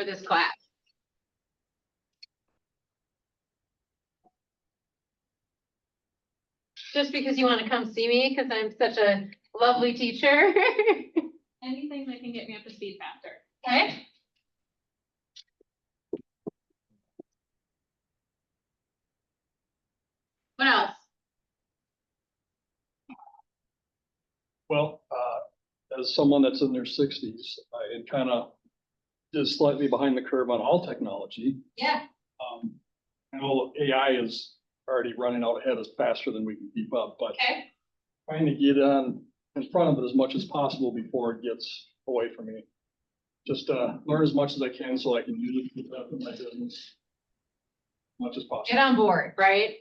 for this class? Just because you want to come see me because I'm such a lovely teacher? Anything that can get me up to speed faster. Okay. What else? Well, as someone that's in their 60s, I am kind of just slightly behind the curve on all technology. Yeah. I know AI is already running out ahead us faster than we can keep up, but Okay. trying to get on in front of it as much as possible before it gets away from me. Just learn as much as I can so I can use it in my business as much as possible. Get on board, right?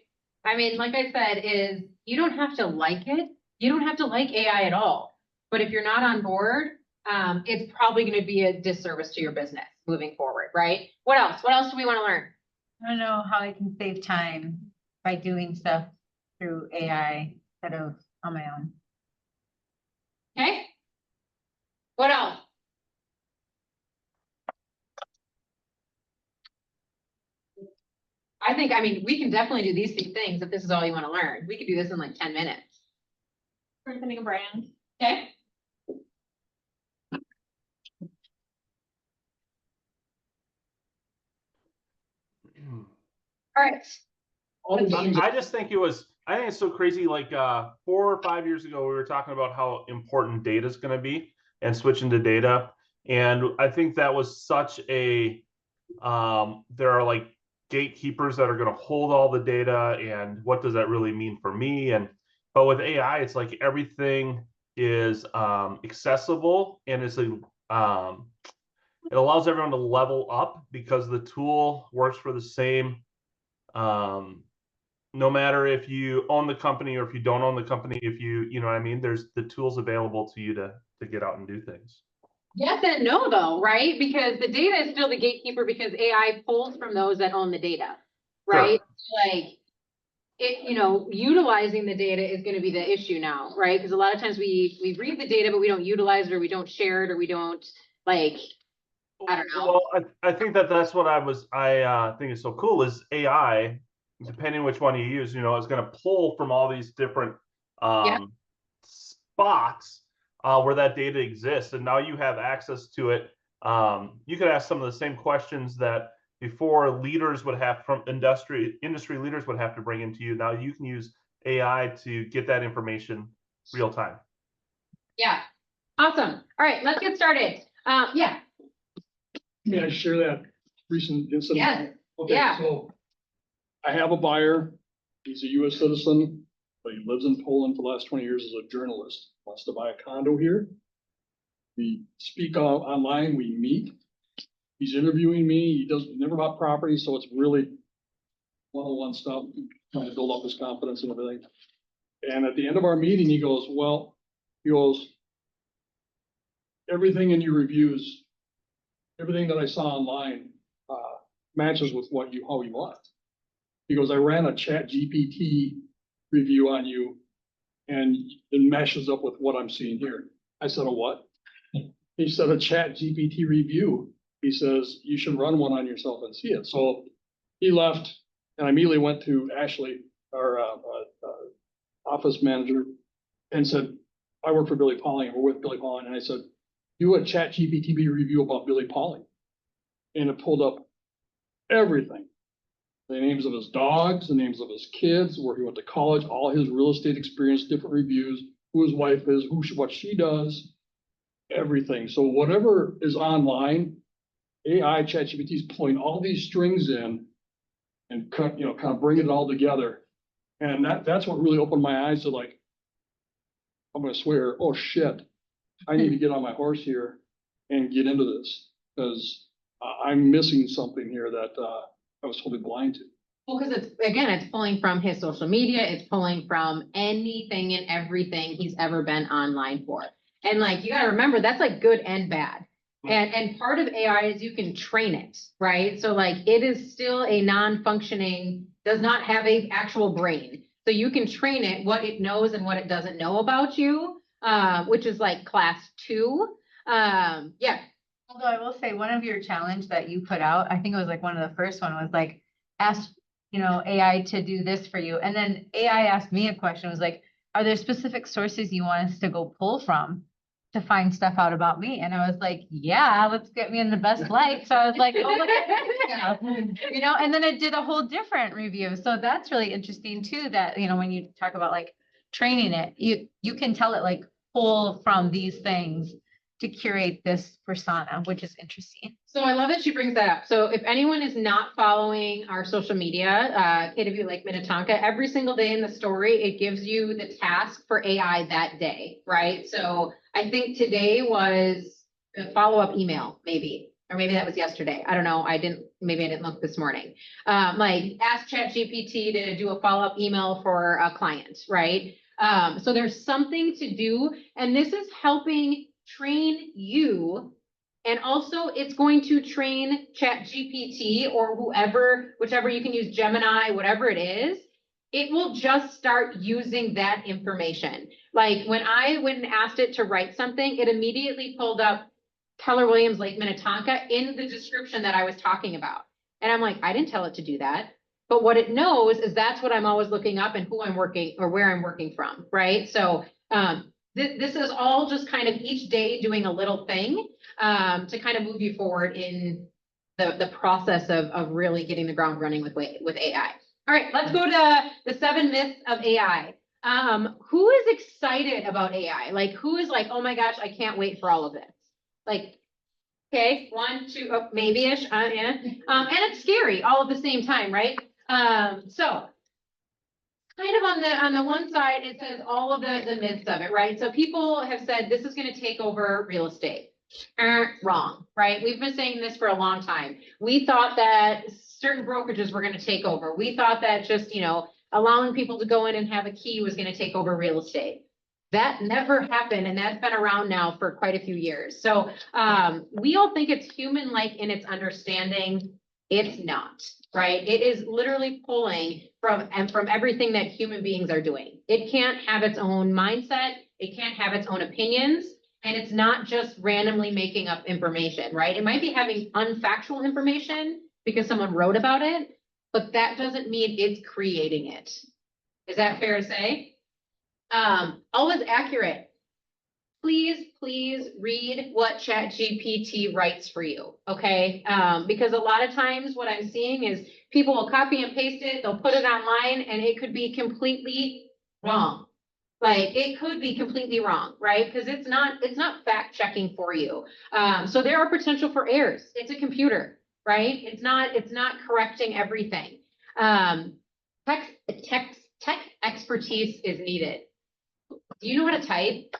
I mean, like I said, is you don't have to like it. You don't have to like AI at all. But if you're not on board, it's probably going to be a disservice to your business moving forward, right? What else? What else do we want to learn? I don't know how I can save time by doing stuff through AI instead of on my own. Okay. What else? I mean, we can definitely do these things if this is all you want to learn. We could do this in like 10 minutes. Strengthening a brand. Okay. All right. All these things I just think I think it's so crazy. Like 4 or 5 years ago, we were talking about how important data is going to be and switching to data. And I think that was such a, there are like gatekeepers that are going to hold all the data. And what does that really mean for me? But with AI, it's like everything is accessible, and it's it allows everyone to level up because the tool works for the same, no matter if you own the company or if you don't own the company, if you know what I mean, there's the tools available to you to get out and do things. Yes and no though, right? Because the data is still the gatekeeper because AI pulls from those that own the data, right? Sure. Like utilizing the data is going to be the issue now, right? Because a lot of times we read the data, but we don't utilize it, or we don't share it, or we don't I don't know. Well, I think that's what I think is so cool is AI, depending which one you use, is going to pull from all these different spots where that data exists, and now you have access to it. You could ask some of the same questions that before leaders would have from industry leaders would have to bring into you. Now you can use AI to get that information real time. Yeah. Awesome. All right, let's get started. Yeah. May I share that recent incident? Yes. Okay, Yeah. So I have a buyer. He's a U.S. citizen, but he lives in Poland for the last 20 years as a journalist. Wants to buy a condo here. We speak online. We meet. He's interviewing me. He never bought property, so it's really one-on-one stuff, trying to build up his confidence and everything. And at the end of our meeting, he goes, everything in your reviews, everything that I saw online matches with how you want. He goes, I ran a ChatGPT review on you, and it meshes up with what I'm seeing here. I said, a what? He said, a ChatGPT review. He says, you should run one on yourself and see it. So he left, and I immediately went to Ashley, our office manager, and said, I work for Billy Pauling, we're with Billy Pauling. And I said, do a ChatGPT review about Billy Pauling. And it pulled up everything. The names of his dogs, the names of his kids, where he went to college, all his real estate experience, different reviews, who his wife is, what she does, everything. So whatever is online, AI ChatGPT is pulling all these strings in and kind of bringing it all together. And that's what really opened my eyes to I'm going to swear, oh shit, I need to get on my horse here and get into this because I'm missing something here that I was totally blind to. Well, because it's pulling from his social media, it's pulling from anything and everything he's ever been online for. And you got to remember, that's good and bad. And part of AI is you can train it, right? So it is still a non-functioning, does not have a actual brain. So you can train it what it knows and what it doesn't know about you, which is class 2. Yeah. Although I will say, one of your challenge that you put out, I think it was like one of the first one, was like, ask, AI to do this for you. And then AI asked me a question, was like, are there specific sources you want us to go pull from to find stuff out about me? And I was like, yeah, let's get me in the best light. So I was like, oh, look at this, and then it did a whole different review. So that's really interesting too, that, when you talk about like training it, you can tell it like pull from these things to curate this persona, which is interesting. So I love that she brings that up. So if anyone is not following our social media, KW Lake Minnetonka, every single day in the story, it gives you the task for AI that day, right? So I think today was a follow-up email, maybe, or maybe that was yesterday. I don't know. Maybe I didn't look this morning. Like ask ChatGPT to do a follow-up email for a client, right? So there's something to do, and this is helping train you. And also it's going to train ChatGPT or whichever you can use, Gemini, whatever it is, it will just start using that information. Like when I went and asked it to write something, it immediately pulled up Keller Williams Lake Minnetonka in the description that I was talking about. And I'm like, I didn't tell it to do that. But what it knows is that's what I'm always looking up and who I'm working or where I'm working from, right? So this is all just kind of each day doing a little thing to kind of move you forward in the process of really getting the ground running with AI. All right, let's go to the 7 myths of AI. Who is excited about AI? Like, who is like, oh my gosh, I can't wait for all of this. Like, okay, 1, 2, oh, maybe-ish, yeah. And it's scary all at the same time, right? So kind of on the one side, it says all of the myths of it, right? So people have said this is going to take over real estate. Wrong, right? We've been saying this for a long time. We thought that certain brokerages were going to take over. We thought that just, allowing people to go in and have a key was going to take over real estate. That never happened, and that's been around now for quite a few years. So we all think it's human-like in its understanding. It's not, right? It is literally pulling from everything that human beings are doing. It can't have its own mindset. It can't have its own opinions. And it's not just randomly making up information, right? It might be having unfactual information because someone wrote about it, but that doesn't mean it's creating it. Is that fair to say? Always accurate. Please read what ChatGPT writes for you, okay? Because a lot of times what I'm seeing is people will copy and paste it, they'll put it online, and it could be completely wrong. Like it could be completely wrong, right? Because it's not fact checking for you. So there are potential for errors. It's a computer, right? It's not correcting everything. Tech expertise is needed. Do you know how to type?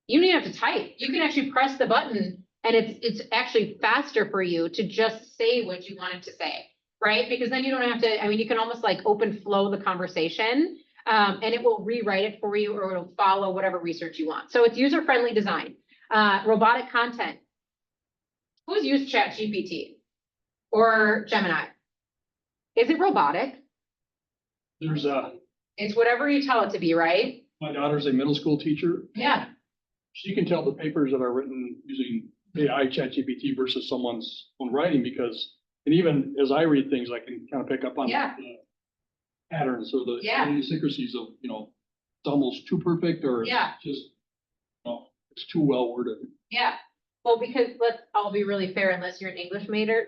You don't even have to type. You can actually press the button and it's actually faster for you to just say what you wanted to say, right? Because then you don't have to, you can almost like open flow the conversation and it will rewrite it for you or it'll follow whatever research you want. So it's user-friendly design. Robotic content. Who's used ChatGPT or Gemini? Is it robotic? It's whatever you tell it to be, right? My daughter's a middle school teacher. Yeah. She can tell the papers that are written using AI ChatGPT versus someone's own writing because, and even as I read things, I can kind of pick up on the patterns or the idiosyncrasies of, it's almost too perfect or just, it's too well worded. Yeah. Well, because I'll be really fair, unless you're an English major,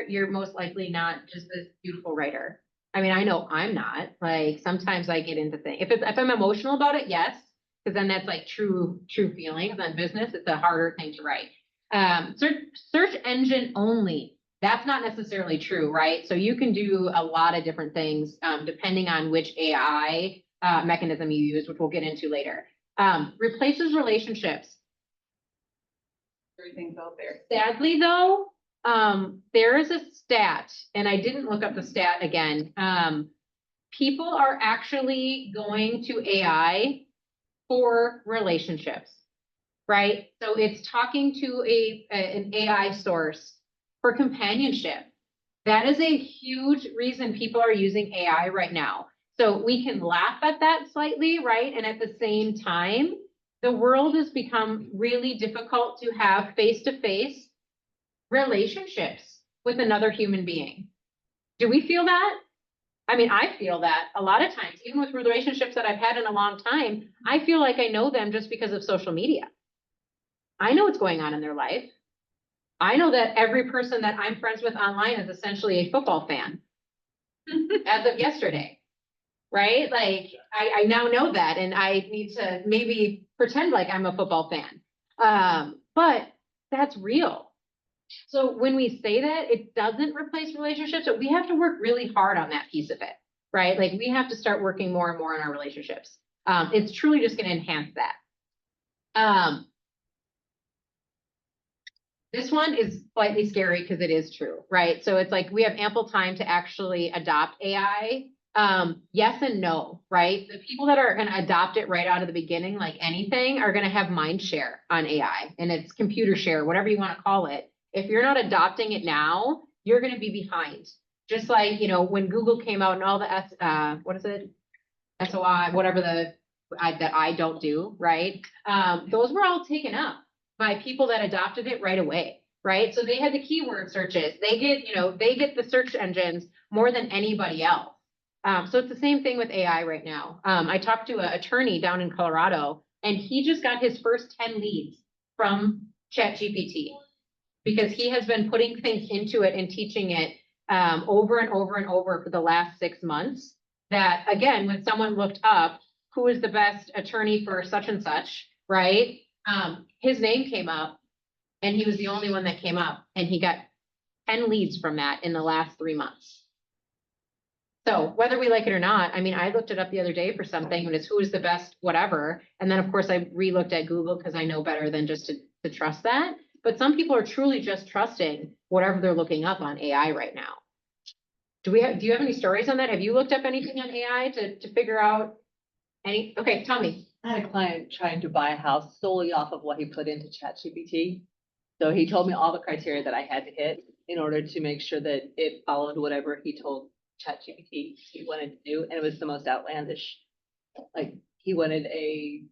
you're most likely not just this beautiful writer. I know I'm not. Like sometimes I get into things. If I'm emotional about it, yes. Because then that's like true feelings. On business, it's a harder thing to write. Search engine only. That's not necessarily true, right? So you can do a lot of different things depending on which AI mechanism you use, which we'll get into later. Replaces relationships. Everything's out there. Sadly, though, there is a stat, and I didn't look up the stat again. People are actually going to AI for relationships, right? So it's talking to an AI source for companionship. That is a huge reason people are using AI right now. So we can laugh at that slightly, right? And at the same time, the world has become really difficult to have face-to-face relationships with another human being. Do we feel that? I mean, I feel that a lot of times, even with relationships that I've had in a long time, I feel like I know them just because of social media. I know what's going on in their life. I know that every person that I'm friends with online is essentially a football fan as of yesterday, right? Like, I now know that, and I need to maybe pretend like I'm a football fan. But that's real. So when we say that, it doesn't replace relationships, but we have to work really hard on that piece of it, right? Like, we have to start working more and more on our relationships. It's truly just going to enhance that. This one is slightly scary because it is true, right? So it's like we have ample time to actually adopt AI. Yes and no, right? The people that are going to adopt it right out of the beginning, like anything, are going to have mind share on AI, and it's computer share, whatever you want to call it. If you're not adopting it now, you're going to be behind. Just like, you know, when Google came out and all the what is it? SOI, whatever that I don't do, right? Those were all taken up by people that adopted it right away, right? So they had the keyword searches. They get, you know, they get the search engines more than anybody else. So it's the same thing with AI right now. I talked to an attorney down in Colorado, and he just got his first 10 leads from ChatGPT because he has been putting things into it and teaching it over and over and over for the last 6 months. That, again, when someone looked up who is the best attorney for such and such, right? His name came up, and he was the only one that came up, and he got 10 leads from that in the last 3 months. So whether we like it or not, I mean, I looked it up the other day for something, and it's who is the best whatever. And then, of course, I re-looked at Google because I know better than just to trust that. But some people are truly just trusting whatever they're looking up on AI right now. Do you have any stories on that? Have you looked up anything on AI to figure out any? Okay, tell me. I had a client trying to buy a house solely off of what he put into ChatGPT. So he told me all the criteria that I had to hit in order to make sure that it followed whatever he told ChatGPT he wanted to do. And it was the most outlandish. Like, he wanted a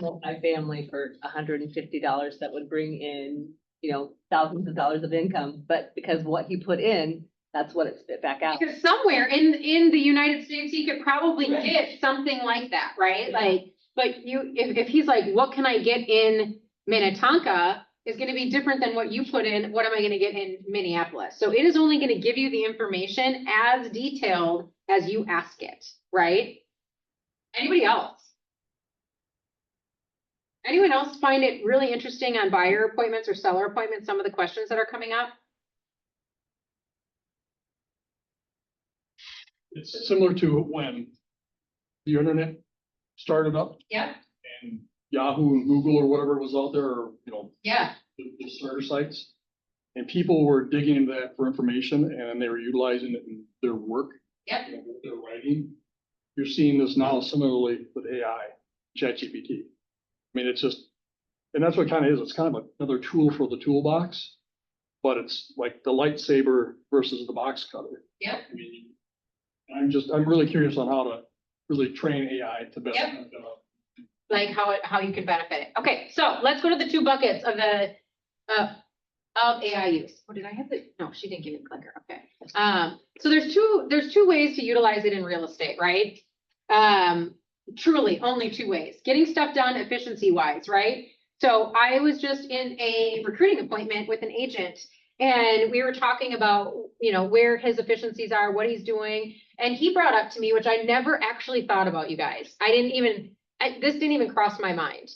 multi-family for $150 that would bring in, you know, thousands of dollars of income. But because what he put in, that's what it spit back out. Because somewhere in the United States, he could probably get something like that, right? Like, but if he's like, what can I get in Minnetonka is going to be different than what you put in. What am I going to get in Minneapolis? So it is only going to give you the information as detailed as you ask it, right? Anybody else? Anyone else find it really interesting on buyer appointments or seller appointments, some of the questions that are coming up? It's similar to when the internet started up Yep. and Yahoo and Google or whatever was out there, or, you know, Yeah. the starter sites. And people were digging into that for information, and they were utilizing it in their work. Yep. You know, what they're writing. You're seeing this now similarly with AI, ChatGPT. I mean, it's just, and that's what it kind of is. It's kind of another tool for the toolbox, but it's like the lightsaber versus the box cutter. Yep. I mean, I'm really curious on how to really train AI to best. Yep. Like how you can benefit it. Okay, so let's go to the two buckets of the of AI use. Oh, did I have the? No, she didn't give me the clicker. Okay. So there's two ways to utilize it in real estate, right? Truly only two ways. Getting stuff done efficiency wise, right? So I was just in a recruiting appointment with an agent, and we were talking about, you know, where his efficiencies are, what he's doing. And he brought up to me, which I never actually thought about, you guys. This didn't even cross my mind.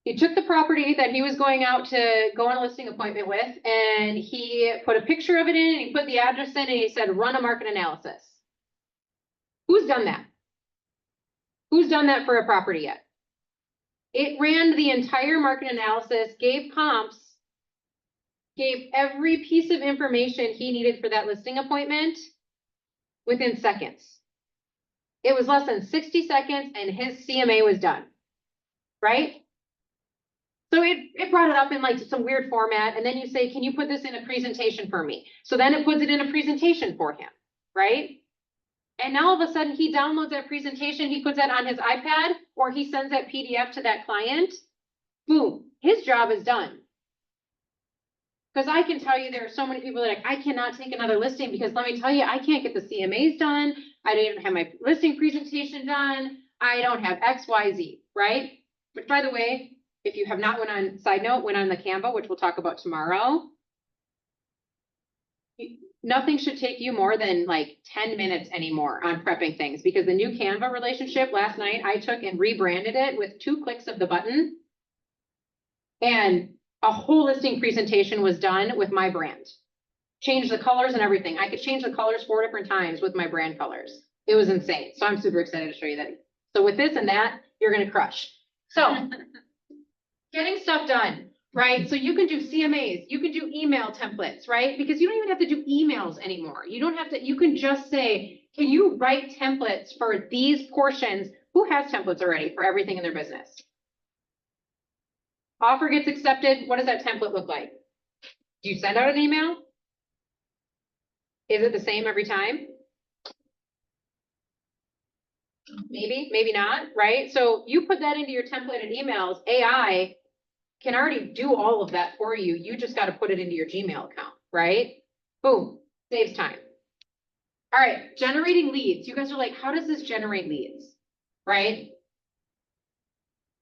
He took the property that he was going out to go on a listing appointment with, and he put a picture of it in, and he put the address in, and he said, run a market analysis. Who's done that? Who's done that for a property yet? It ran the entire market analysis, gave comps, gave every piece of information he needed for that listing appointment within seconds. It was less than 60 seconds and his CMA was done, right? So it brought it up in like some weird format, and then you say, can you put this in a presentation for me? So then it puts it in a presentation for him, right? And now all of a sudden he downloads that presentation, he puts that on his iPad, or he sends that PDF to that client. Boom, his job is done. Because I can tell you, there are so many people that are like, I cannot take another listing because let me tell you, I can't get the CMAs done. I didn't have my listing presentation done. I don't have X, Y, Z, right? Which by the way, if you have not went on, side note, went on the Canva, which we'll talk about tomorrow. Nothing should take you more than like 10 minutes anymore on prepping things because the new Canva relationship last night, I took and rebranded it with 2 clicks of the button. And a whole listing presentation was done with my brand. Changed the colors and everything. I could change the colors 4 different times with my brand colors. It was insane. So I'm super excited to show you that. So with this and that, you're gonna crush. So getting stuff done, right? So you can do CMAs, you can do email templates, right? Because you don't even have to do emails anymore. You don't have to, you can just say, can you write templates for these portions? Who has templates already for everything in their business? Offer gets accepted. What does that template look like? Do you send out an email? Is it the same every time? Maybe, maybe not, right? So you put that into your templated emails, AI can already do all of that for you. You just got to put it into your Gmail account, right? Boom, saves time. All right, generating leads. You guys are like, how does this generate leads, right?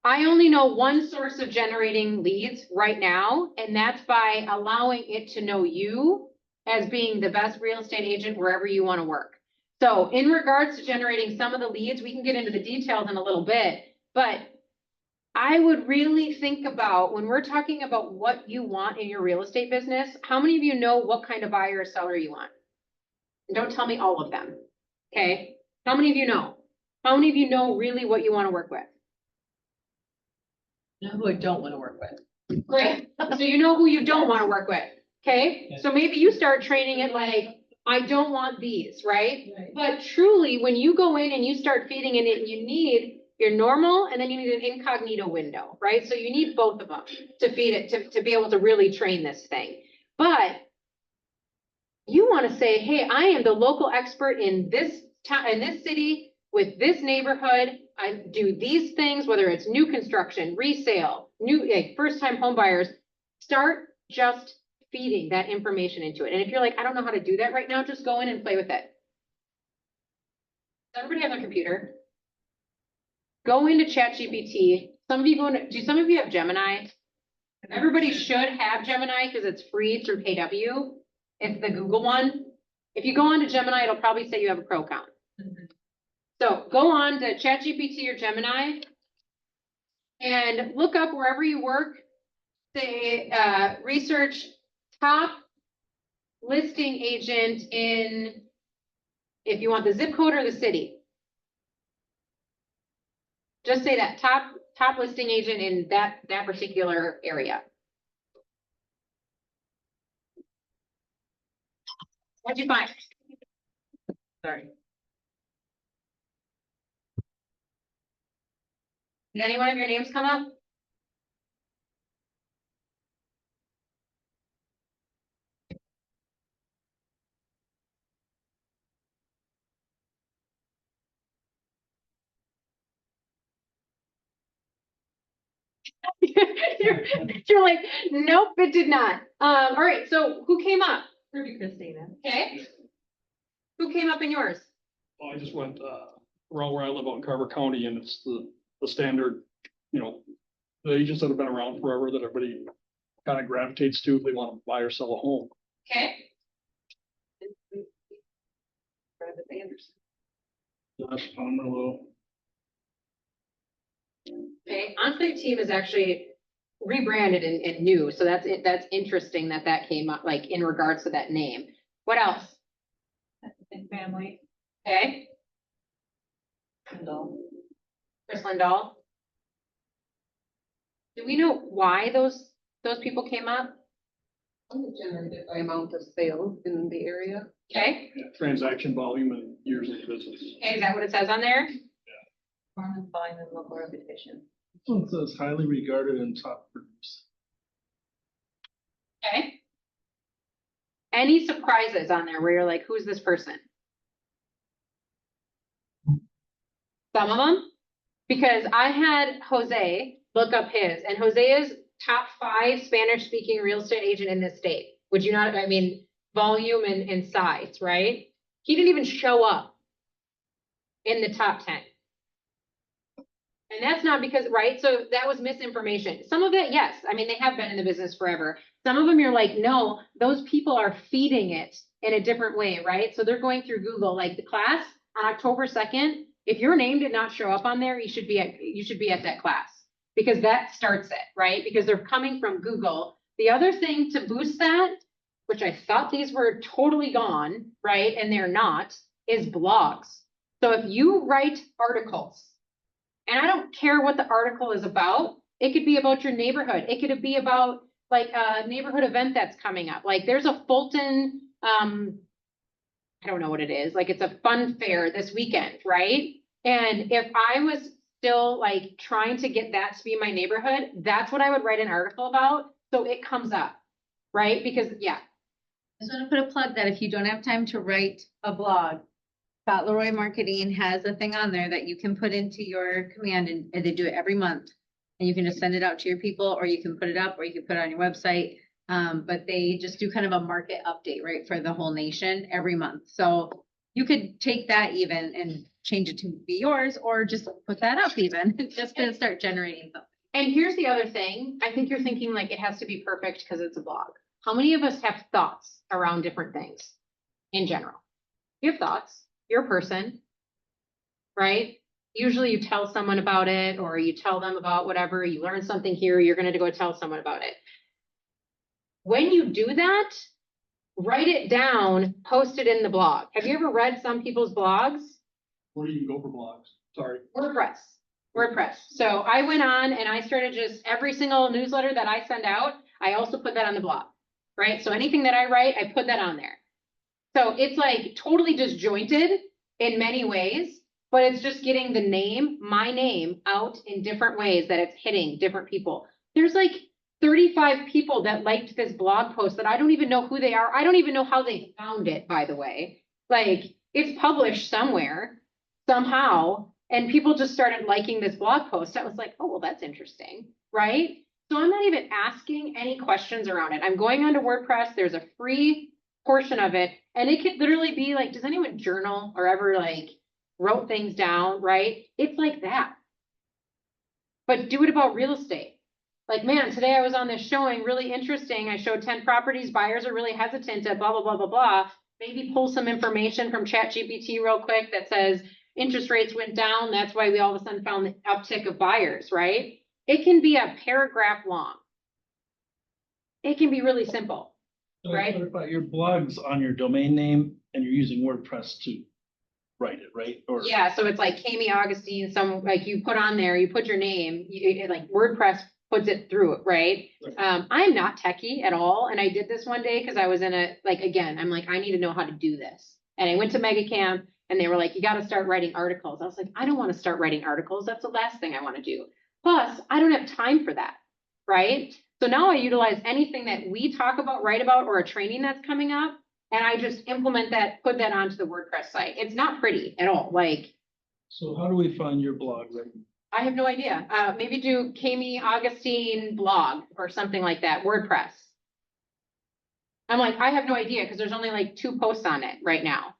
I only know one source of generating leads right now, and that's by allowing it to know you as being the best real estate agent wherever you want to work. So in regards to generating some of the leads, we can get into the details in a little bit, but I would really think about when we're talking about what you want in your real estate business, how many of you know what kind of buyer or seller you want? And don't tell me all of them, okay? How many of you know? How many of you know really what you want to work with? You know who I don't want to work with? Great. So you know who you don't want to work with, okay? So maybe you start training it like, I don't want these, right? But truly, when you go in and you start feeding it, you need your normal and then you need an incognito window, right? So you need both of them to feed it, to be able to really train this thing. But you want to say, hey, I am the local expert in this town, in this city, with this neighborhood. I do these things, whether it's new construction, resale, new, like first-time home buyers. Start just feeding that information into it. And if you're like, I don't know how to do that right now, just go in and play with it. Does everybody have their computer? Go into ChatGPT. Some of you do some of you have Gemini? Everybody should have Gemini because it's free through KW. It's the Google one. If you go on to Gemini, it'll probably say you have a pro account. So go on to ChatGPT or Gemini and look up wherever you work, say, research top listing agent in, if you want the zip code or the city. Just say that top listing agent in that particular area. What'd you find? Sorry. Did any one of your names come up? You're like, nope, it did not. All right, so who came up? Ruby Christina. Okay. Who came up in yours? Well, I just went, around where I live out in Carver County and it's the standard, you know, the agents that have been around forever that everybody kind of gravitates to if they want to buy or sell a home. Okay. Travis Anderson. That's Pomerleau. Okay, Onsite Team is actually rebranded and new, so that's it. That's interesting that came up, like in regards to that name. What else? And family. Okay, Kendall. Chris Lindahl. Do we know why those people came up? Generated by amount of sales in the area. Okay, Yeah, transaction volume and years of business. okay, is that what it says on there? Farmers buying and local reputation. This one says highly regarded and top produced. Okay. Any surprises on there where you're like, who's this person? Some of them, because I had Jose look up his, and Jose is top 5 Spanish speaking real estate agent in this state. Would you not, I mean, volume and size, right? He didn't even show up in the top 10. And that's not because, right? So that was misinformation. Some of it, yes. I mean, they have been in the business forever. Some of them you're like, no, those people are feeding it in a different way, right? So they're going through Google, like the class on October 2nd. If your name did not show up on there, you should be at that class, because that starts it, right? Because they're coming from Google. The other thing to boost that, which I thought these were totally gone, right? And they're not, is blogs. So if you write articles, and I don't care what the article is about, it could be about your neighborhood. It could be about like a neighborhood event that's coming up. Like there's a Fulton, I don't know what it is. Like it's a fun fair this weekend, right? And if I was still like trying to get that to be my neighborhood, that's what I would write an article about. So it comes up, right? Because yeah, I just want to put a plug that if you don't have time to write a blog, Scott Leroy Marketing has a thing on there that you can put into your command, and they do it every month. And you can just send it out to your people, or you can put it up, or you can put it on your website. But they just do kind of a market update, right, for the whole nation every month. So you could take that even and change it to be yours, or just put that up even, just to start generating something. and here's the other thing. I think you're thinking like it has to be perfect because it's a blog. How many of us have thoughts around different things in general? You have thoughts. You're a person, right? Usually you tell someone about it, or you tell them about whatever, you learn something here, you're going to go tell someone about it. When you do that, write it down, post it in the blog. Have you ever read some people's blogs? Where do you go for blogs? Sorry. WordPress. So I went on and I started just every single newsletter that I send out, I also put that on the blog, right? So anything that I write, I put that on there. So it's like totally disjointed in many ways, but it's just getting the name, my name, out in different ways that it's hitting different people. There's like 35 people that liked this blog post that I don't even know who they are. I don't even know how they found it, by the way. Like it's published somewhere, somehow, and people just started liking this blog post. I was like, oh, well, that's interesting, right? So I'm not even asking any questions around it. I'm going onto WordPress. There's a free portion of it, and it could literally be like, does anyone journal or ever like wrote things down, right? It's like that. But do it about real estate. Like, man, today I was on this showing, really interesting. I showed 10 properties. Buyers are really hesitant to blah, blah, blah, blah, blah. Maybe pull some information from ChatGPT real quick that says interest rates went down. That's why we all of a sudden found the uptick of buyers, right? It can be a paragraph long. It can be really simple. Right. Clarify, your blog's on your domain name and you're using WordPress to write it, right? Or Yeah, so it's like Kami Augustine, some like you put on there, you put your name, like WordPress puts it through it, right? I'm not techie at all. And I did this one day because I was in a, like, again, I'm like, I need to know how to do this. And I went to Mega Camp and they were like, you got to start writing articles. I was like, I don't want to start writing articles. That's the last thing I want to do. Plus, I don't have time for that, right? So now I utilize anything that we talk about, write about, or a training that's coming up, and I just implement that, put that onto the WordPress site. It's not pretty at all. Like, so how do we find your blog? Right? I have no idea. Maybe do Kami Augustine blog or something like that, WordPress. I'm like, I have no idea because there's only like 2 posts on it right now.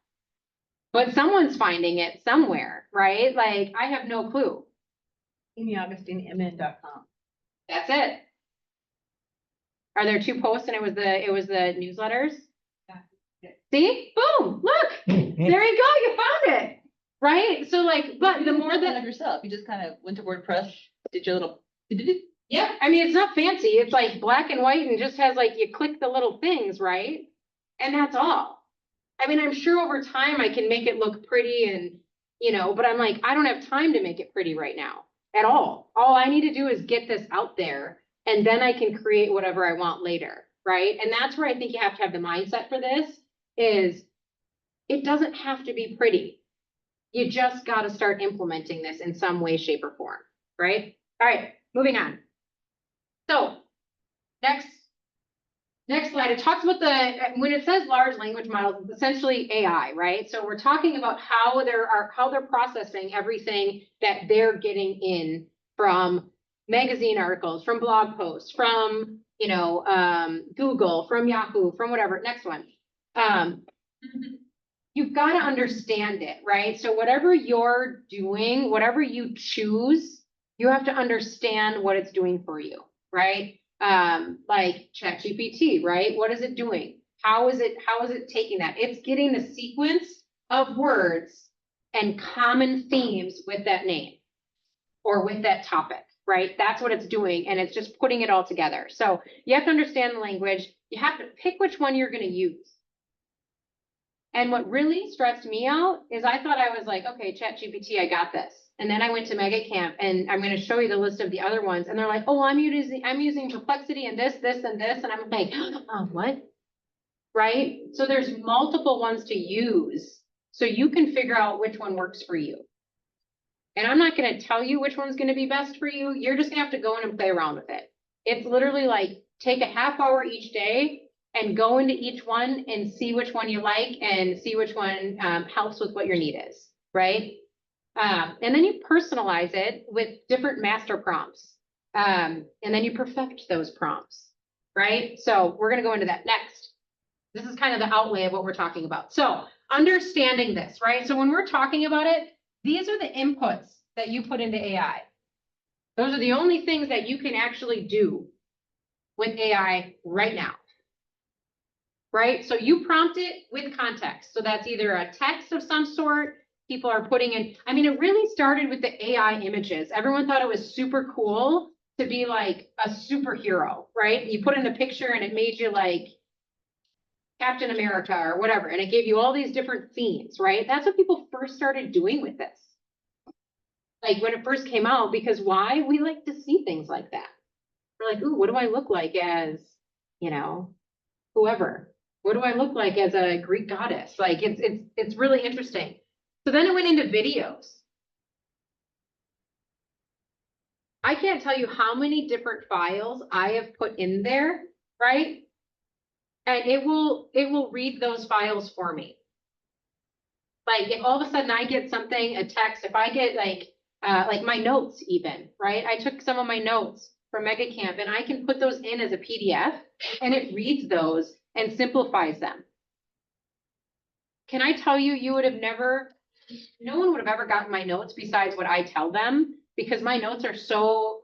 But someone's finding it somewhere, right? Like, I have no clue. AmyAugustineMN.com. That's it. Are there 2 posts and it was the newsletters? Yeah. See? Boom, look, there you go, you found it, right? So like, but the more that, yourself, you just kind of went to WordPress, did your little. yeah, I mean, it's not fancy. It's like black and white and just has like, you click the little things, right? And that's all. I mean, I'm sure over time I can make it look pretty and, but I'm like, I don't have time to make it pretty right now at all. All I need to do is get this out there and then I can create whatever I want later, right? And that's where I think you have to have the mindset for this is it doesn't have to be pretty. You just got to start implementing this in some way, shape, or form, right? All right, moving on. So next Next slide, it talks about when it says large language models, it's essentially AI, right? So we're talking about how they're processing everything that they're getting in from magazine articles, from blog posts, from, Google, from Yahoo, from whatever. Next one. You've got to understand it, right? So whatever you're doing, whatever you choose, you have to understand what it's doing for you, right? Like ChatGPT, right? What is it doing? How is it taking that? It's getting the sequence of words and common themes with that name or with that topic, right? That's what it's doing. And it's just putting it all together. So you have to understand the language. You have to pick which one you're going to use. And what really stressed me out is I thought I was like, okay, ChatGPT, I got this. And then I went to Mega Camp and I'm going to show you the list of the other ones. And they're like, oh, I'm using Perplexity and this, and this. And I'm like, oh, what? Right? So there's multiple ones to use. So you can figure out which one works for you. And I'm not going to tell you which one's going to be best for you. You're just going to have to go in and play around with it. It's literally like take a half hour each day and go into each one and see which one you like and see which one helps with what your need is, right? And then you personalize it with different master prompts. And then you perfect those prompts, right? So we're gonna go into that next. This is kind of the outlay of what we're talking about. So understanding this, right? So when we're talking about it, these are the inputs that you put into AI. Those are the only things that you can actually do with AI right now. Right? So you prompt it with context. So that's either a text of some sort, people are putting in, it really started with the AI images. Everyone thought it was super cool to be like a superhero, right? You put in a picture and it made you like Captain America or whatever. And it gave you all these different themes, right? That's what people first started doing with this. Like when it first came out, because why? We like to see things like that. We're like, ooh, what do I look like as, whoever? What do I look like as a Greek goddess? Like it's really interesting. So then it went into videos. I can't tell you how many different files I have put in there, right? And it will read those files for me. Like if all of a sudden I get something, a text, if I get like my notes even, right? I took some of my notes from Mega Camp and I can put those in as a PDF and it reads those and simplifies them. Can I tell you, no one would have ever gotten my notes besides what I tell them, because my notes are so,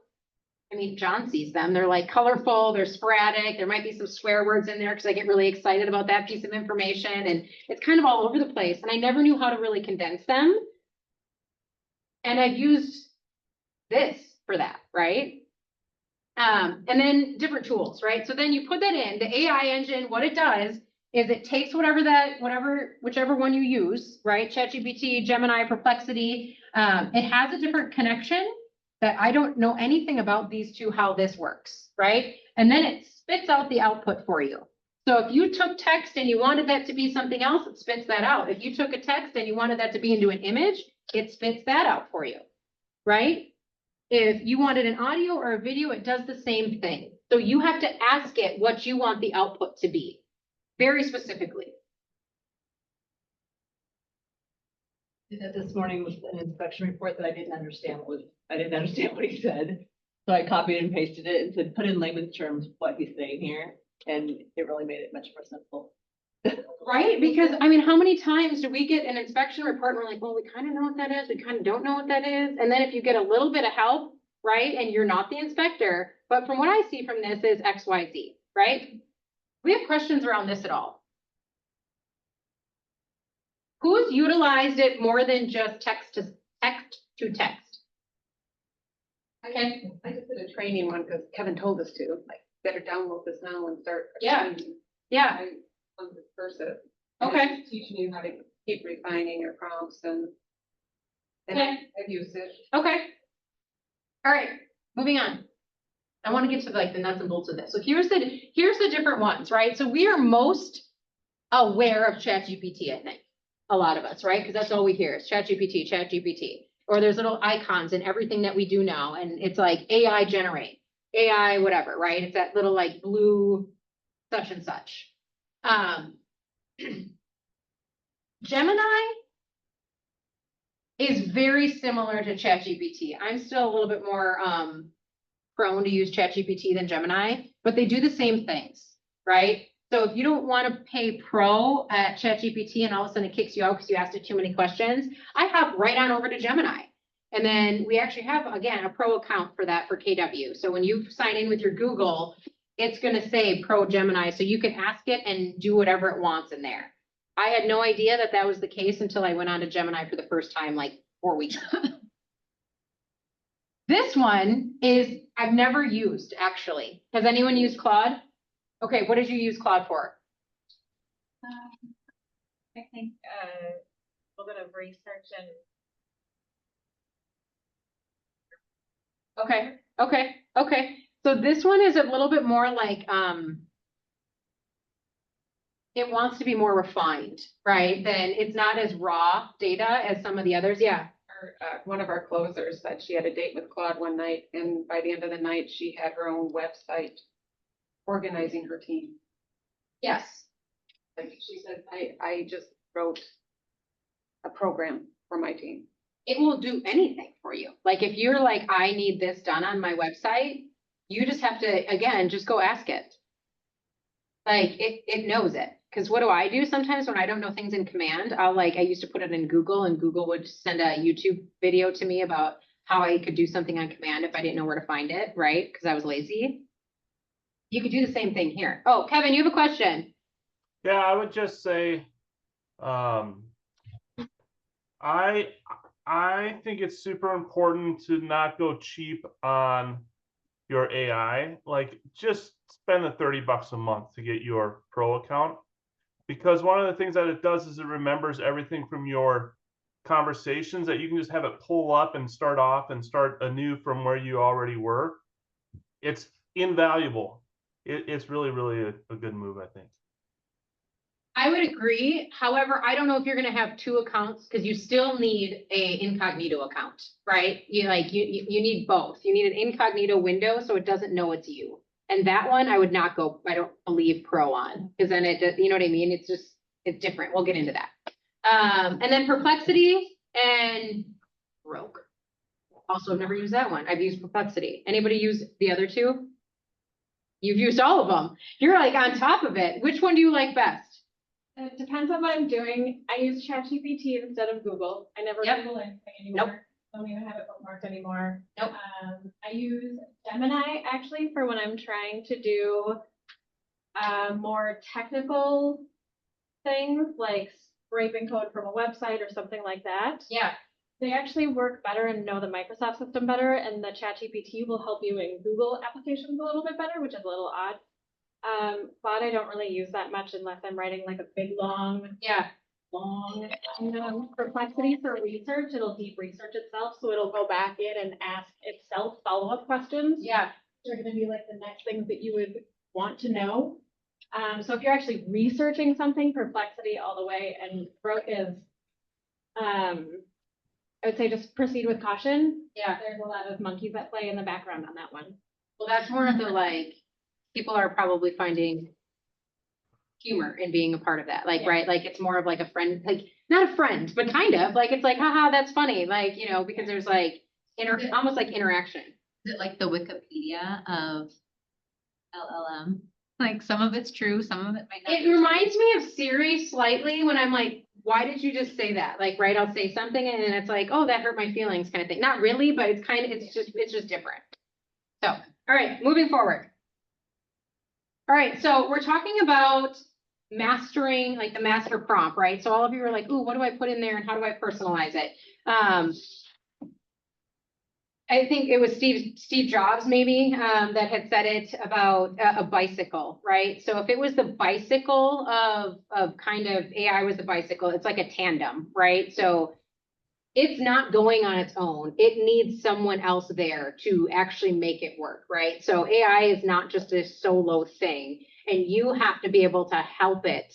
John sees them. They're like colorful, they're sporadic. There might be some swear words in there because I get really excited about that piece of information and it's kind of all over the place. And I never knew how to really condense them. And I've used this for that, right? And then different tools, right? So then you put that in, the AI engine, what it does is it takes whichever one you use, right? ChatGPT, Gemini, Perplexity, it has a different connection that I don't know anything about these two, how this works, right? And then it spits out the output for you. So if you took text and you wanted that to be something else, it spits that out. If you took a text and you wanted that to be into an image, it spits that out for you, right? If you wanted an audio or a video, it does the same thing. So you have to ask it what you want the output to be, very specifically. Did that this morning with an inspection report that I didn't understand what he said. So I copied and pasted it and said, put in layman's terms what he's saying here. And it really made it much more simple. Right? Because how many times do we get an inspection report and we're like, well, we kind of know what that is. We kind of don't know what that is. And then if you get a little bit of help, right? And you're not the inspector, but from what I see from this is XYZ, right? We have questions around this at all. Who's utilized it more than just text to text? Okay. I just did a training one because Kevin told us to, like, better download this now and start. Yeah. Yeah. On this person. Okay. It's teaching you how to keep refining your prompts and Okay. I've used it. Okay. All right, moving on. I want to get to like the nuts and bolts of this. So here's the different ones, right? So we are most aware of ChatGPT, I think. A lot of us, right? Because that's all we hear is ChatGPT. Or there's little icons in everything that we do now. And it's like AI generate, AI whatever, right? It's that little like blue such and such. Gemini is very similar to ChatGPT. I'm still a little bit more prone to use ChatGPT than Gemini, but they do the same things, right? So if you don't want to pay pro at ChatGPT and all of a sudden it kicks you out because you asked it too many questions, I hop right on over to Gemini. And then we actually have, again, a pro account for that for KW. So when you sign in with your Google, it's going to say pro Gemini. So you can ask it and do whatever it wants in there. I had no idea that that was the case until I went on to Gemini for the first time, like 4 weeks ago. This one is, I've never used, actually. Has anyone used Claude? Okay, what did you use Claude for? I think a little bit of research and Okay. So this one is a little bit more like, it wants to be more refined, right? Then it's not as raw data as some of the others. Yeah. One of our closers said she had a date with Claude one night, and by the end of the night, she had her own website organizing her team. Yes. Like she said, I just wrote a program for my team. It will do anything for you. Like if you're like, I need this done on my website, you just have to, again, just go ask it. Like it knows it. Because what do I do sometimes when I don't know things in command? I used to put it in Google and Google would send a YouTube video to me about how I could do something on command if I didn't know where to find it, right? Because I was lazy. You could do the same thing here. Oh, Kevin, you have a question. Yeah, I would just say, I think it's super important to not go cheap on your AI. Like just spend the $30 a month to get your pro account. Because one of the things that it does is it remembers everything from your conversations that you can just have it pull up and start off and start anew from where you already were. It's invaluable. It's really, really a good move, I think. I would agree. However, I don't know if you're going to have 2 accounts because you still need a incognito account, right? You need both. You need an incognito window so it doesn't know it's you. And that one I would not go, I don't believe pro on, because then you know what I mean? It's different. We'll get into that. And then Perplexity and Rogue. Also, I've never used that one. I've used Perplexity. Anybody use the other 2? You've used all of them. You're like on top of it. Which one do you like best? it depends on what I'm doing. I use ChatGPT instead of Google. I never Yep. Google anything anymore. Nope. Don't even have it bookmarked anymore. Nope. I use Gemini actually for when I'm trying to do more technical things like scraping code from a website or something like that. Yeah. They actually work better and know the Microsoft system better, and the ChatGPT will help you in Google applications a little bit better, which is a little odd. Claude I don't really use that much unless I'm writing like a big long Perplexity for research. It'll deep research itself, so it'll go back in and ask itself follow-up questions. Yeah. They're gonna be like the next things that you would want to know. So if you're actually researching something, Perplexity all the way, and Brooke is, I would say just proceed with caution. Yeah. There's a lot of monkeys that play in the background on that one. Well, that's more of the like, people are probably finding humor in being a part of that. Like, Yeah. right? Like it's more of like a friend, like not a friend, but kind of like, it's like, haha, that's funny. Like, because there's like almost like interaction. Is it like the Wikipedia of LLM? Like some of it's true, some of it might not. It reminds me of Siri slightly when I'm like, why did you just say that? Like, right, I'll say something and then it's like, oh, that hurt my feelings kind of thing. Not really, but it's just different. So, all right, moving forward. All right, so we're talking about mastering, like the master prompt, right? So all of you are like, ooh, what do I put in there and how do I personalize it? I think it was Steve Jobs maybe that had said it about a bicycle, right? So if it was the bicycle of kind of AI was the bicycle, it's like a tandem, right? So it's not going on its own. It needs someone else there to actually make it work, right? So AI is not just a solo thing, and you have to be able to help it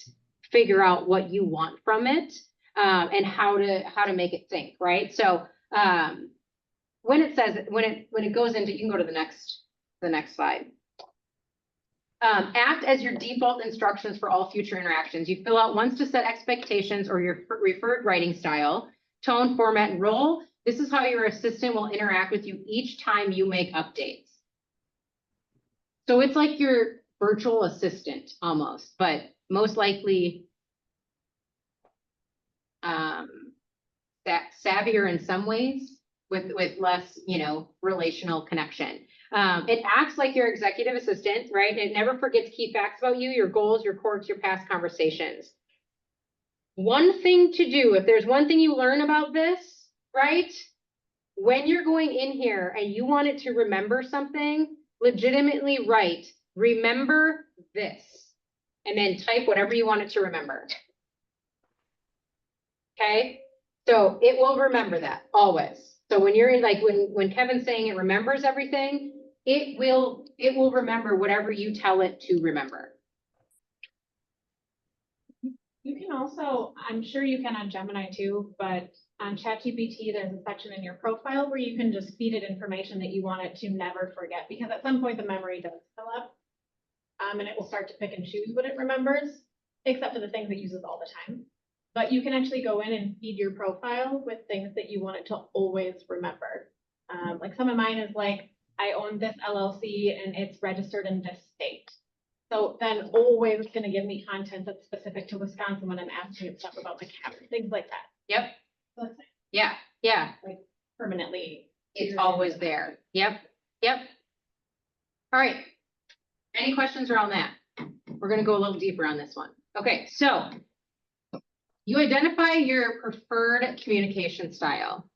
figure out what you want from it and how to make it think, right? So when it goes into, you can go to the next slide. Act as your default instructions for all future interactions. You fill out once to set expectations or your preferred writing style, tone, format, and role. This is how your assistant will interact with you each time you make updates. So it's like your virtual assistant almost, but most likely savvier in some ways with less, relational connection. It acts like your executive assistant, right? It never forgets key facts about you, your goals, your quirks, your past conversations. One thing to do, if there's one thing you learn about this, right? When you're going in here and you want it to remember something, legitimately write, remember this, and then type whatever you want it to remember. Okay, so it will remember that always. So when you're in, like, when Kevin's saying it remembers everything, it will remember whatever you tell it to remember. You can also, I'm sure you can on Gemini too, but on ChatGPT, there's a section in your profile where you can just feed it information that you want it to never forget, because at some point the memory does fill up. And it will start to pick and choose what it remembers, except for the things it uses all the time. But you can actually go in and feed your profile with things that you want it to always remember. Like some of mine is like, I own this LLC and it's registered in this state. So then always it's gonna give me content that's specific to Wisconsin when I'm asking it stuff about my cabin, things like that. Yep. So it's Yeah. permanently. It's always there. Yep. All right. Any questions around that? We're gonna go a little deeper on this one. Okay, so you identify your preferred communication style.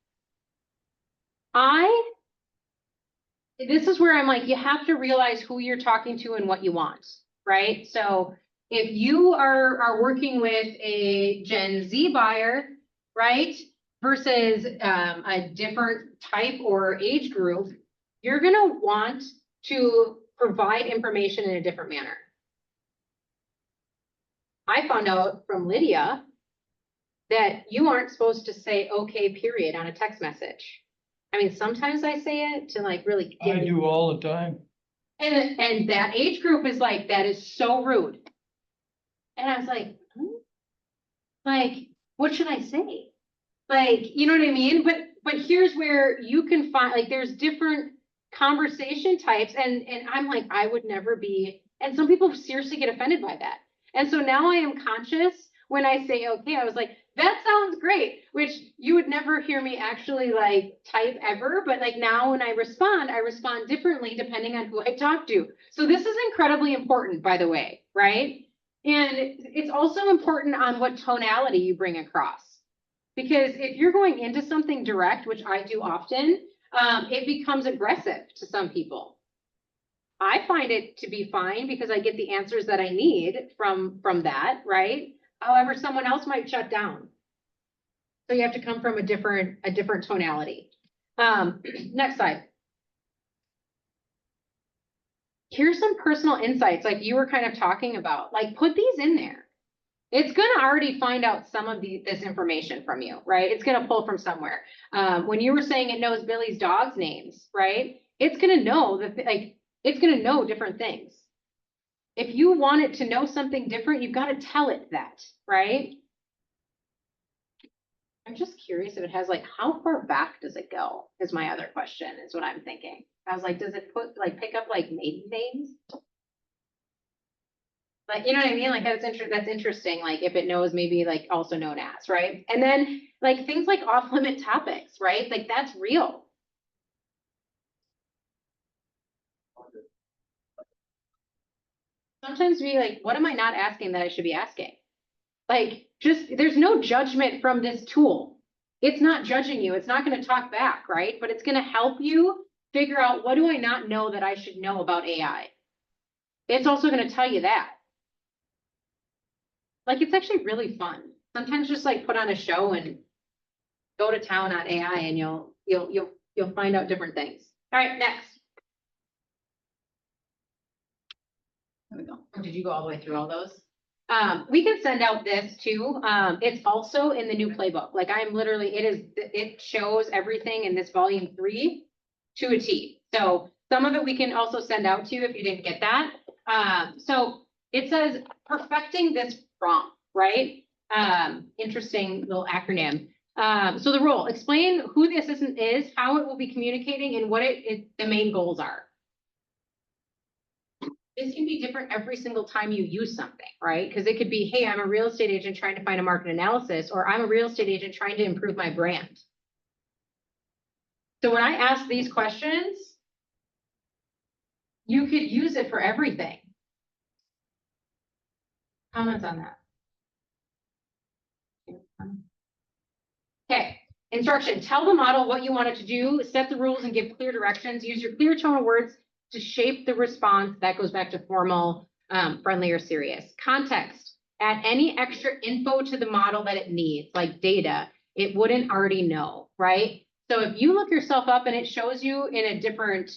This is where I'm like, you have to realize who you're talking to and what you want, right? So if you are working with a Gen Z buyer, right, versus a different type or age group, you're gonna want to provide information in a different manner. I found out from Lydia that you aren't supposed to say okay, period, on a text message. I mean, sometimes I say it to like really get I do all the time. and that age group is like, that is so rude. And I was like, like, what should I say? Like, you know what I mean? But here's where you can find, like, there's different conversation types, and I'm like, I would never be, and some people seriously get offended by that. And so now I am conscious when I say okay, I was like, that sounds great, which you would never hear me actually like type ever, but like now when I respond differently depending on who I talk to. So this is incredibly important, by the way, right? And it's also important on what tonality you bring across. Because if you're going into something direct, which I do often, it becomes aggressive to some people. I find it to be fine because I get the answers that I need from that, right? However, someone else might shut down. So you have to come from a different tonality. Next slide. Here's some personal insights like you were kind of talking about. Like, put these in there. It's gonna already find out some of this information from you, right? It's gonna pull from somewhere. When you were saying it knows Billy's dog's names, right? It's gonna know that, like, it's gonna know different things. If you want it to know something different, you've got to tell it that, right? I'm just curious if it has, like, how far back does it go is my other question, is what I'm thinking. I was like, does it pick up like maiden names? Like, you know what I mean? Like, that's interesting. Like, if it knows maybe like also known as, right? And then like things like off limit topics, right? Like, that's real. Sometimes we like, what am I not asking that I should be asking? Like, just, there's no judgment from this tool. It's not judging you. It's not going to talk back, right? But it's going to help you figure out, what do I not know that I should know about AI? It's also going to tell you that. Like, it's actually really fun. Sometimes just like put on a show and go to town on AI and you'll find out different things. All right, next. There we go. Did you go all the way through all those? We can send out this too. It's also in the new playbook. Like, I'm literally, it shows everything in this volume 3 to a T. So some of it we can also send out to you if you didn't get that. So it says perfecting this prompt, right? Interesting little acronym. So the role, explain who the assistant is, how it will be communicating, and what the main goals are. This can be different every single time you use something, right? Because it could be, hey, I'm a real estate agent trying to find a market analysis, or I'm a real estate agent trying to improve my brand. So when I ask these questions, you could use it for everything. Comments on that? Okay, instruction, tell the model what you want it to do, set the rules and give clear directions, use your clear tone of words to shape the response. That goes back to formal, friendly, or serious. Context, add any extra info to the model that it needs, like data, it wouldn't already know, right? So if you look yourself up and it shows you in a different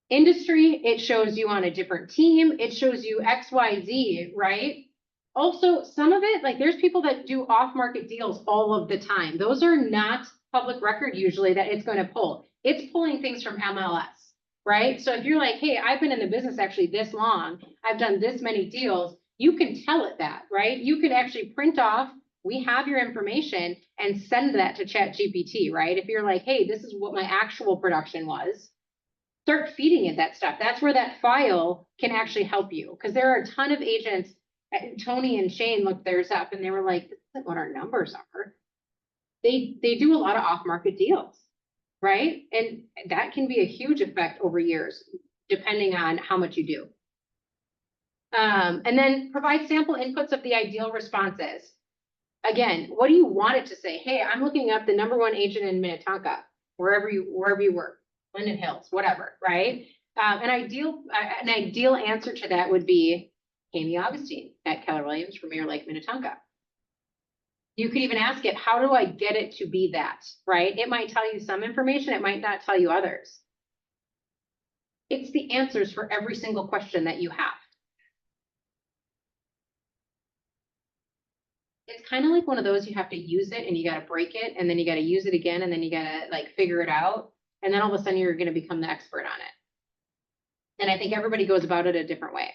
industry, it shows you on a different team, it shows you XYZ, right? Also, some of it, like there's people that do off-market deals all of the time. Those are not public record usually that it's going to pull. It's pulling things from MLS, right? So if you're like, hey, I've been in the business actually this long, I've done this many deals, you can tell it that, right? You can actually print off, we have your information, and send that to ChatGPT, right? If you're like, hey, this is what my actual production was, start feeding it that stuff. That's where that file can actually help you. Because there are a ton of agents, Tony and Shane looked theirs up and they were like, this isn't what our numbers are. They do a lot of off-market deals, right? And that can be a huge effect over years, depending on how much you do. And then provide sample inputs of the ideal responses. Again, what do you want it to say? Hey, I'm looking up the #1 agent in Minnetonka, wherever you work, Linden Hills, whatever, right? An ideal answer to that would be Amy Augustine at Keller Williams, Premier Lake, Minnetonka. You could even ask it, how do I get it to be that, right? It might tell you some information, it might not tell you others. It's the answers for every single question that you have. It's kind of like one of those, you have to use it and you got to break it and then you got to use it again and then you got to like figure it out. And then all of a sudden you're going to become the expert on it. And I think everybody goes about it a different way.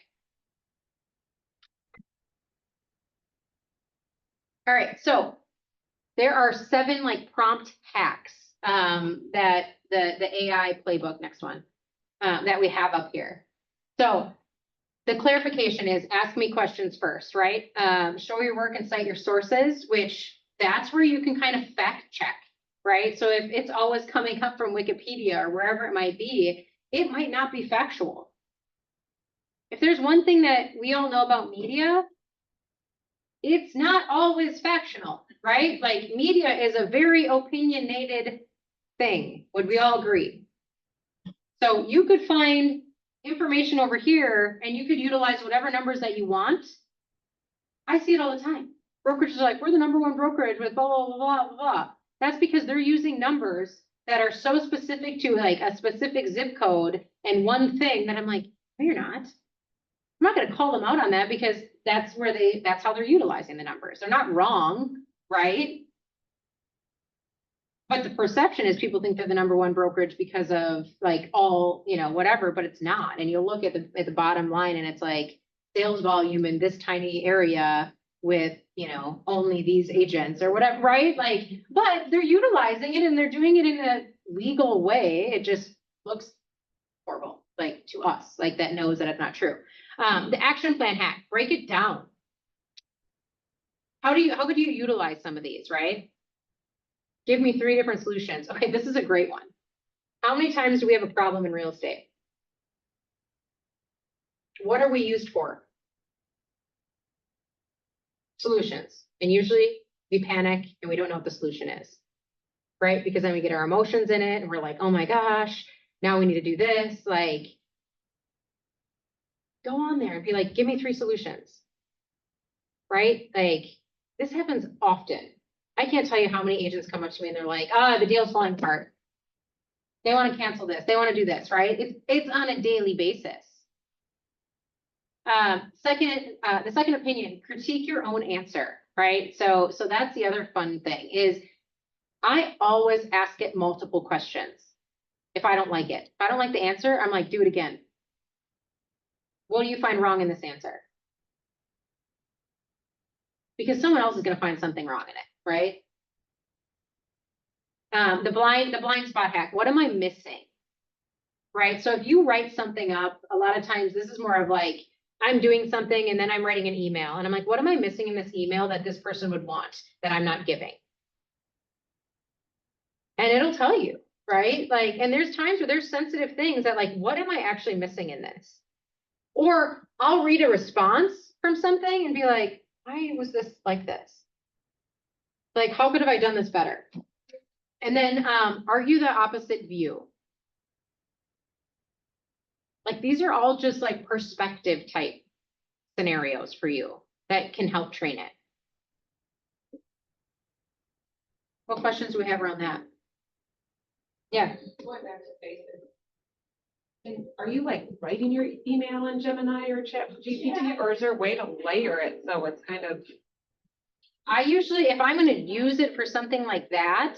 All right, so there are 7 like prompt hacks that the AI playbook, next one, that we have up here. So the clarification is ask me questions first, right? Show your work and cite your sources, which that's where you can kind of fact check, right? So if it's always coming up from Wikipedia or wherever it might be, it might not be factual. If there's one thing that we all know about media, it's not always factional, right? Like media is a very opinionated thing. Would we all agree? So you could find information over here and you could utilize whatever numbers that you want. I see it all the time. Brokerages are like, we're the #1 brokerage with blah, blah, blah, blah, blah. That's because they're using numbers that are so specific to like a specific zip code and one thing that I'm like, no, you're not. I'm not going to call them out on that because that's how they're utilizing the numbers. They're not wrong, right? But the perception is people think they're the #1 brokerage because of like all, whatever, but it's not. And you'll look at the bottom line and it's like sales volume in this tiny area with, only these agents or whatever, right? Like, but they're utilizing it and they're doing it in a legal way. It just looks horrible, like to us, like that knows that it's not true. The action plan hack, break it down. How could you utilize some of these, right? Give me 3 different solutions. Okay, this is a great one. How many times do we have a problem in real estate? What are we used for? Solutions. And usually we panic and we don't know what the solution is, right? Because then we get our emotions in it and we're like, oh my gosh, now we need to do this. Like, go on there and be like, give me 3 solutions, right? Like, this happens often. I can't tell you how many agents come up to me and they're like, the deal's falling apart. They want to cancel this. They want to do this, right? It's on a daily basis. The second opinion, critique your own answer, right? So that's the other fun thing is I always ask it multiple questions if I don't like it. If I don't like the answer, I'm like, do it again. what do you find wrong in this answer? Because someone else is gonna find something wrong in it, right? The blind spot hack, what am I missing? Right, so if you write something up, a lot of times this is more of like, I'm doing something and then I'm writing an email and I'm like, what am I missing in this email that this person would want that I'm not giving? And it'll tell you, right? Like, and there's times where there's sensitive things that like, what am I actually missing in this? Or I'll read a response from something and be like, why was this like this? Like, how could have I done this better? And then argue the opposite view. Like, these are all just like perspective type scenarios for you that can help train it. What questions do we have around that? Yeah. Going back to basics. And are you like writing your email in Gemini or Chat GPT, or is there a way to layer it so it's kind of? I usually, if I'm gonna use it for something like that,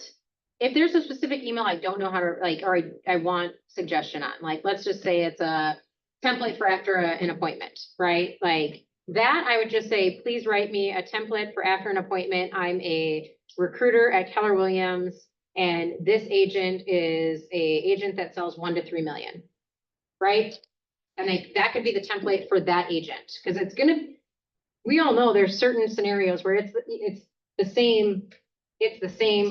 if there's a specific email I don't know how to like, or I want suggestion on, like, let's just say it's a template for after an appointment, right? Like that, I would just say, please write me a template for after an appointment. I'm a recruiter at Keller Williams, and this agent is a agent that sells 1 to 3 million, right? And that could be the template for that agent, because it's gonna, we all know there's certain scenarios where it's the same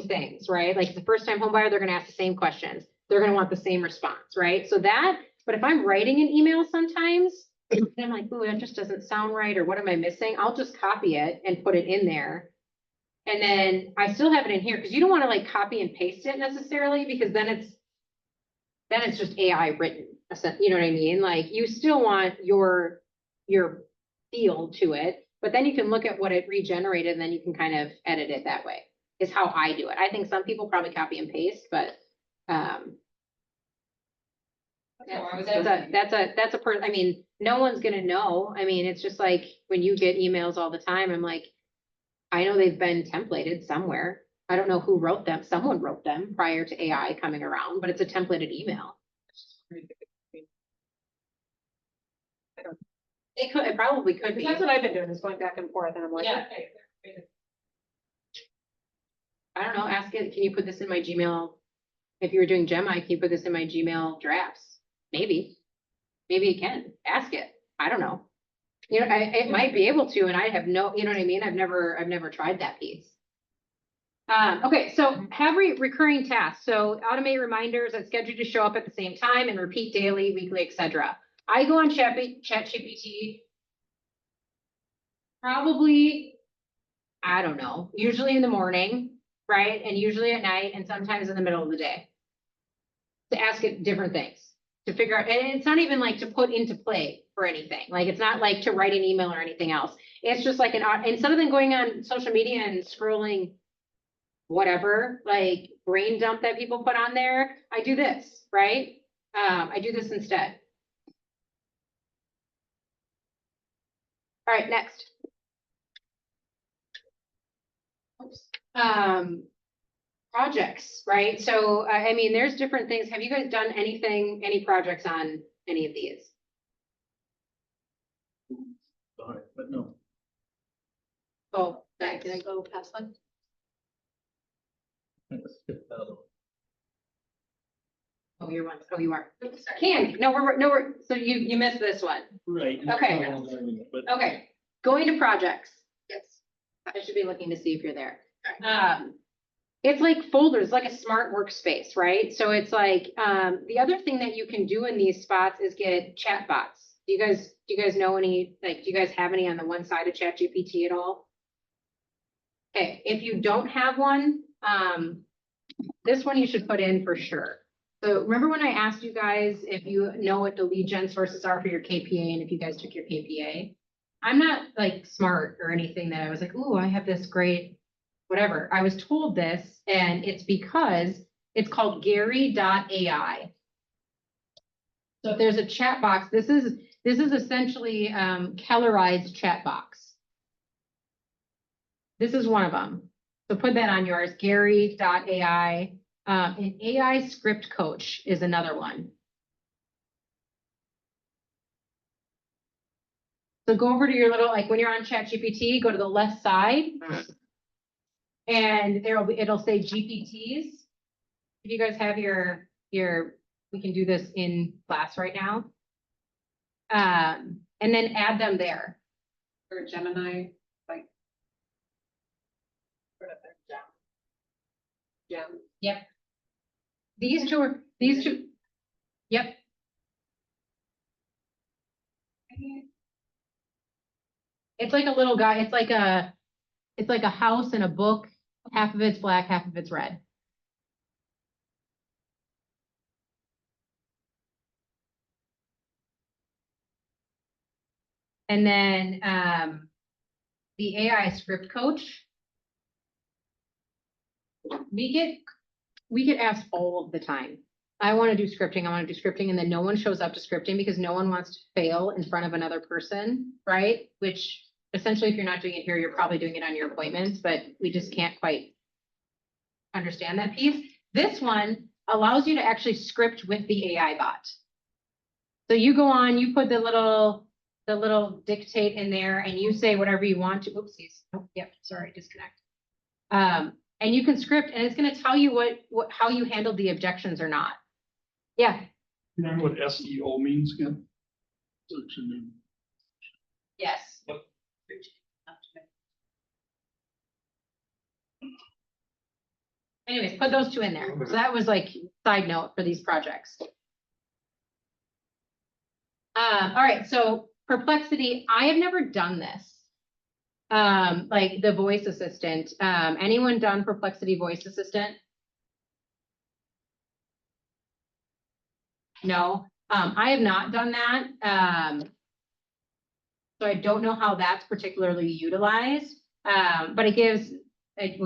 things, right? Like the first time home buyer, they're gonna ask the same questions. They're gonna want the same response, right? So that, but if I'm writing an email sometimes, and I'm like, ooh, that just doesn't sound right, or what am I missing? I'll just copy it and put it in there. And then I still have it in here, because you don't want to like copy and paste it necessarily, because then it's just AI written. You know what I mean? Like you still want your feel to it, but then you can look at what it regenerated and then you can kind of edit it that way, is how I do it. I think some people probably copy and paste, but I mean, no one's gonna know. I mean, it's just like when you get emails all the time, I'm like, I know they've been templated somewhere. I don't know who wrote them. Someone wrote them prior to AI coming around, but it's a templated email. It probably could be. That's what I've been doing, is going back and forth, and I'm like, Yeah. okay. I don't know, ask it, can you put this in my Gmail? If you were doing Gemini, can you put this in my Gmail drafts? Maybe. Maybe it can. Ask it. I don't know. You know, it might be able to, and I have no, you know what I mean? I've never tried that piece. Okay, so have recurring tasks. So automate reminders that's scheduled to show up at the same time and repeat daily, weekly, etc. I go on ChatGPT probably, I don't know, usually in the morning, right? And usually at night, and sometimes in the middle of the day, to ask it different things, to figure out, and it's not even like to put into play for anything. Like, it's not like to write an email or anything else. It's just like instead of them going on social media and scrolling whatever, like brain dump that people put on there, I do this, right? I do this instead. All right, next. Projects, right? So, I mean, there's different things. Have you guys done any projects on any of these? All right, but no. Oh, did I go past one? Skip that a little. Oh, you're one. Oh, you are. Candy. No, so you missed this one. Right. Okay. But Okay, going to projects. Yes. I should be looking to see if you're there. It's like folders, like a smart workspace, right? So it's like, the other thing that you can do in these spots is get chat bots. Do you guys know any, like, do you guys have any on the one side of ChatGPT at all? Okay, if you don't have one, this one you should put in for sure. So remember when I asked you guys if you know what the lead gen sources are for your KPA and if you guys took your KPA? I'm not like smart or anything that I was like, ooh, I have this great, whatever. I was told this, and it's because it's called Gary.ai. So if there's a chat box, this is essentially Kellerized chat box. This is one of them. So put that on yours, Gary.ai. An AI script coach is another one. So go over to your little, like when you're on ChatGPT, go to the left side. And it'll say GPTs. If you guys have we can do this in class right now. And then add them there. Or Gemini, like. Gem. Yep. These two, yep. It's like a little guy, it's like a house and a book. Half of it's black, half of it's red. And then, the AI script coach. We get asked all of the time. I want to do scripting, and then no one shows up to scripting because no one wants to fail in front of another person, right? Which essentially, if you're not doing it here, you're probably doing it on your appointments, but we just can't quite understand that piece. This one allows you to actually script with the AI bot. So you go on, you put the little dictate in there and you say whatever you want to. Oopsies. Oh, yep. Sorry, disconnect. And you can script and it's going to tell you how you handled the objections or not. Yeah. You know what SEO means, Kim? Search engine. Yes. Anyways, put those two in there. So that was like side note for these projects. All right, so Perplexity, I have never done this. Like the voice assistant. Anyone done Perplexity voice assistant? No, I have not done that. So I don't know how that's particularly utilized. But it gives,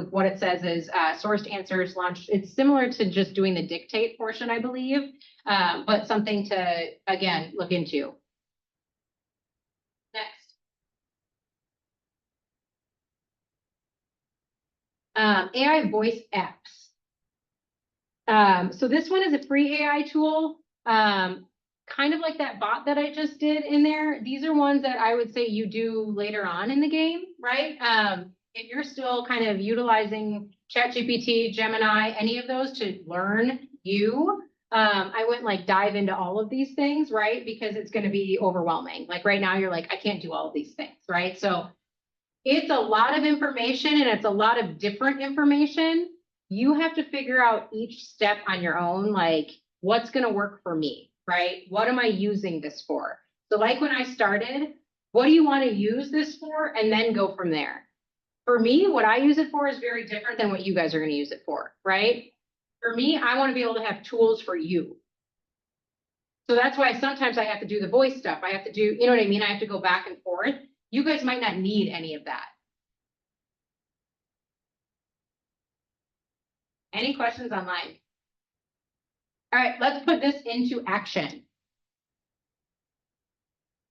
what it says is sourced answers launched. It's similar to just doing the dictate portion, I believe, but something to, again, look into. Next. AI voice apps. So this one is a free AI tool, kind of like that bot that I just did in there. These are ones that I would say you do later on in the game, right? If you're still kind of utilizing ChatGPT, Gemini, any of those to learn you, I wouldn't like dive into all of these things, right? Because it's going to be overwhelming. Like right now, you're like, I can't do all of these things, right? So it's a lot of information and it's a lot of different information. You have to figure out each step on your own, like what's going to work for me, right? What am I using this for? So like when I started, what do you want to use this for? And then go from there. For me, what I use it for is very different than what you guys are going to use it for, right? For me, I want to be able to have tools for you. So that's why sometimes I have to do the voice stuff. I have to do, you know what I mean? I have to go back and forth. You guys might not need any of that. Any questions online? All right, let's put this into action.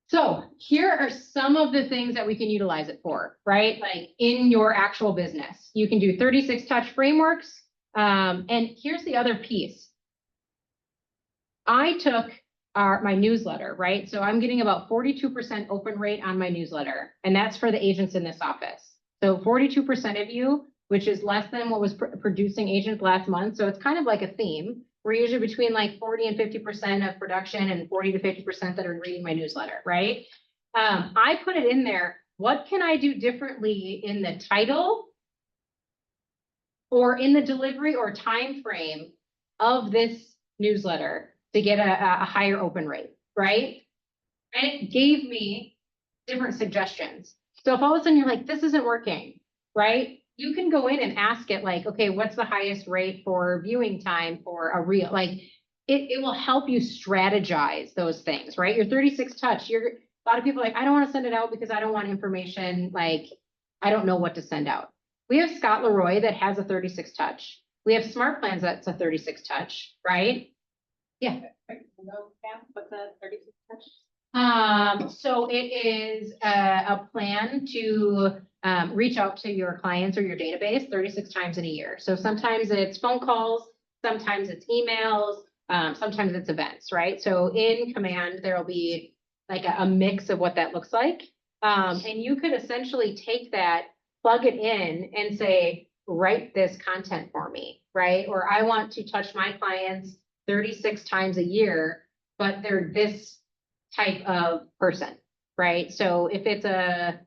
So here are some of the things that we can utilize it for, right? Like in your actual business. You can do 36 touch frameworks. And here's the other piece. I took my newsletter, right? So I'm getting about 42% open rate on my newsletter, and that's for the agents in this office. So 42% of you, which is less than what was producing agents last month. So it's kind of like a theme. We're usually between like 40 and 50% of production and 40 to 50% that are reading my newsletter, right? I put it in there. What can I do differently in the title or in the delivery or time frame of this newsletter to get a higher open rate, right? And it gave me different suggestions. So if all of a sudden you're like, this isn't working, right? You can go in and ask it like, okay, what's the highest rate for viewing time for a reel? Like it will help you strategize those things, right? Your 36 touch, a lot of people are like, I don't want to send it out because I don't want information. Like, I don't know what to send out. We have Scott Leroy that has a 36 touch. We have Smart Plans that's a 36 touch, right? Yeah. What's a 36 touch? So it is a plan to reach out to your clients or your database 36 times in a year. So sometimes it's phone calls, sometimes it's emails, sometimes it's events, right? So in Command, there'll be like a mix of what that looks like. And you could essentially take that, plug it in and say, write this content for me, right? Or I want to touch my clients 36 times a year, but they're this type of person, right? So if it's a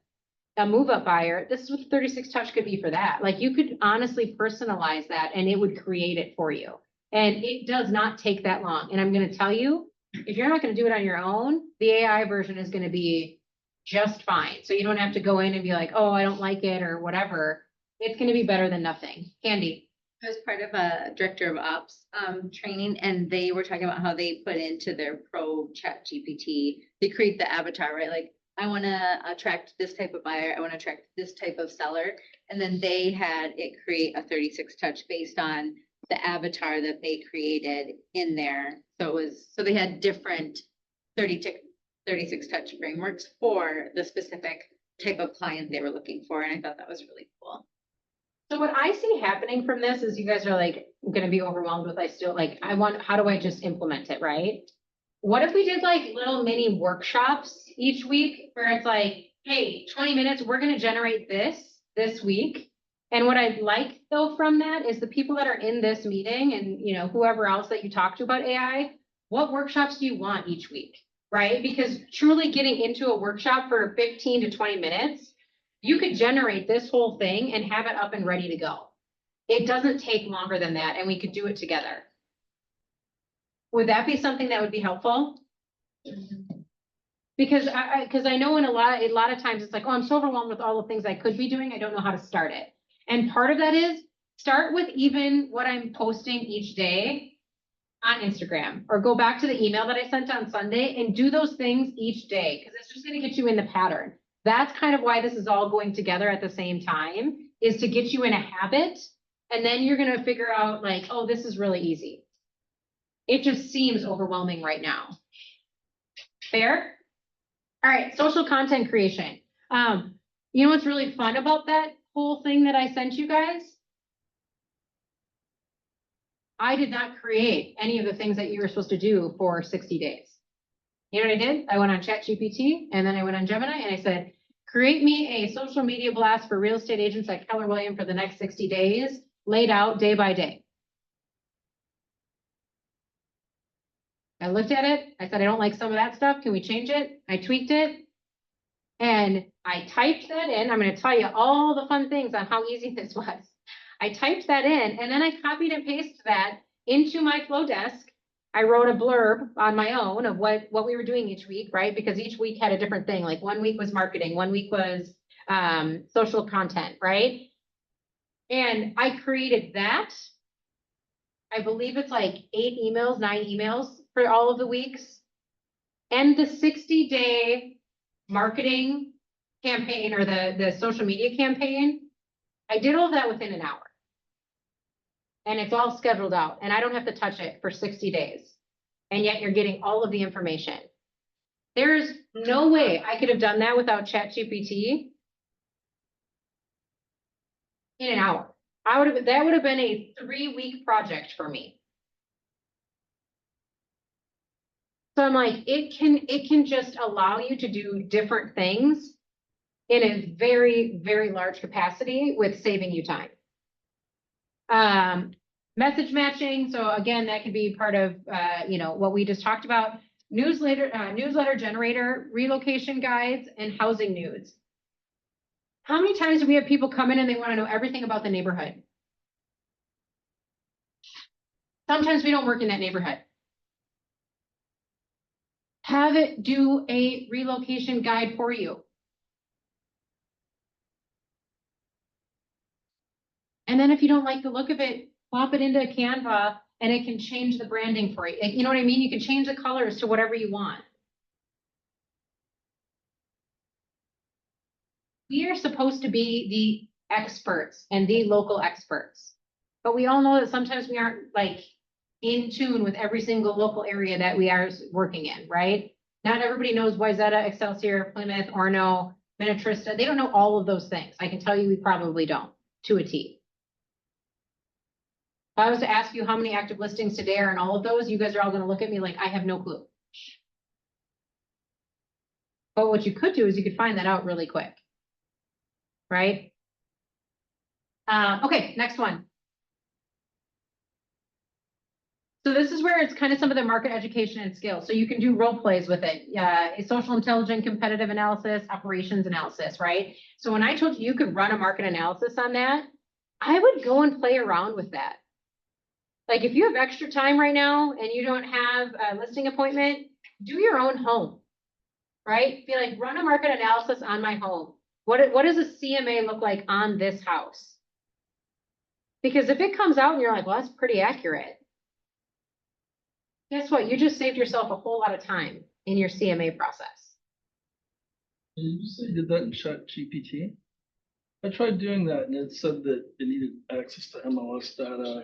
move-up buyer, this is what the 36 touch could be for that. Like you could honestly personalize that and it would create it for you. And it does not take that long. And I'm gonna tell you, if you're not gonna do it on your own, the AI version is gonna be just fine. So you don't have to go in and be like, oh, I don't like it or whatever. It's gonna be better than nothing. Candy. I was part of a director of ops training, and they were talking about how they put into their pro chat GPT, they create the avatar, right? Like, I want to attract this type of buyer, I want to attract this type of seller. And then they had it create a 36 touch based on the avatar that they created in there. So it was, so they had different 36 touch frameworks for the specific type of client they were looking for. And I thought that was really cool. So what I see happening from this is you guys are like gonna be overwhelmed with, how do I just implement it, right? What if we did like little mini workshops each week where it's like, hey, 20 minutes, we're gonna generate this week. And what I'd like though from that is the people that are in this meeting and whoever else that you talk to about AI, what workshops do you want each week, right? Because truly getting into a workshop for 15 to 20 minutes, you could generate this whole thing and have it up and ready to go. It doesn't take longer than that, and we could do it together. Would that be something that would be helpful? Because I know in a lot of times it's like, oh, I'm so overwhelmed with all the things I could be doing, I don't know how to start it. And part of that is start with even what I'm posting each day on Instagram, or go back to the email that I sent on Sunday and do those things each day, because it's just going to get you in the pattern. That's kind of why this is all going together at the same time, is to get you in a habit. And then you're going to figure out like, oh, this is really easy. It just seems overwhelming right now. Fair? All right, social content creation. You know what's really fun about that whole thing that I sent you guys? I did not create any of the things that you were supposed to do for 60 days. You know what I did? I went on ChatGPT and then I went on Gemini and I said, create me a social media blast for real estate agents at Keller Williams for the next 60 days, laid out day by day. I looked at it. I said, I don't like some of that stuff. Can we change it? I tweaked it. And I typed that in. I'm going to tell you all the fun things on how easy this was. I typed that in and then I copied and pasted that into my flow desk. I wrote a blurb on my own of what we were doing each week, right? Because each week had a different thing. Like 1 week was marketing, 1 week was social content, right? And I created that. I believe it's like 9 emails for all of the weeks. And the 60-day marketing campaign, or the social media campaign, I did all of that within an hour. And it's all scheduled out and I don't have to touch it for 60 days. And yet you're getting all of the information. There's no way I could have done that without ChatGPT in an hour. That would have been a 3-week project for me. So I'm like, it can just allow you to do different things in a very, very large capacity with saving you time. Message matching. So again, that could be part of, what we just talked about. Newsletter generator, relocation guides, and housing news. How many times do we have people come in and they want to know everything about the neighborhood? Sometimes we don't work in that neighborhood. Have it do a relocation guide for you. And then if you don't like the look of it, plop it into Canva and it can change the branding for you. You know what I mean? You can change the colors to whatever you want. We are supposed to be the experts and the local experts. But we all know that sometimes we aren't like in tune with every single local area that we are working in, right? Not everybody knows Wayzata, Excelsior, Plymouth, Orono, Minnetrista. They don't know all of those things. I can tell you we probably don't, to a T. If I was to ask you how many active listings today are in all of those, you guys are all going to look at me like I have no clue. But what you could do is you could find that out really quick. Right? Okay, next one. So this is where it's kind of some of the market education and skills. So you can do role plays with it. Social intelligence, competitive analysis, operations analysis, right? So when I told you you could run a market analysis on that, I would go and play around with that. Like if you have extra time right now and you don't have a listing appointment, do your own home, right? Be like, run a market analysis on my home. What does a CMA look like on this house? Because if it comes out and you're like, well, that's pretty accurate. Guess what? You just saved yourself a whole lot of time in your CMA process. Did you say you did that in Chat GPT? I tried doing that and it said that it needed access to MLS data,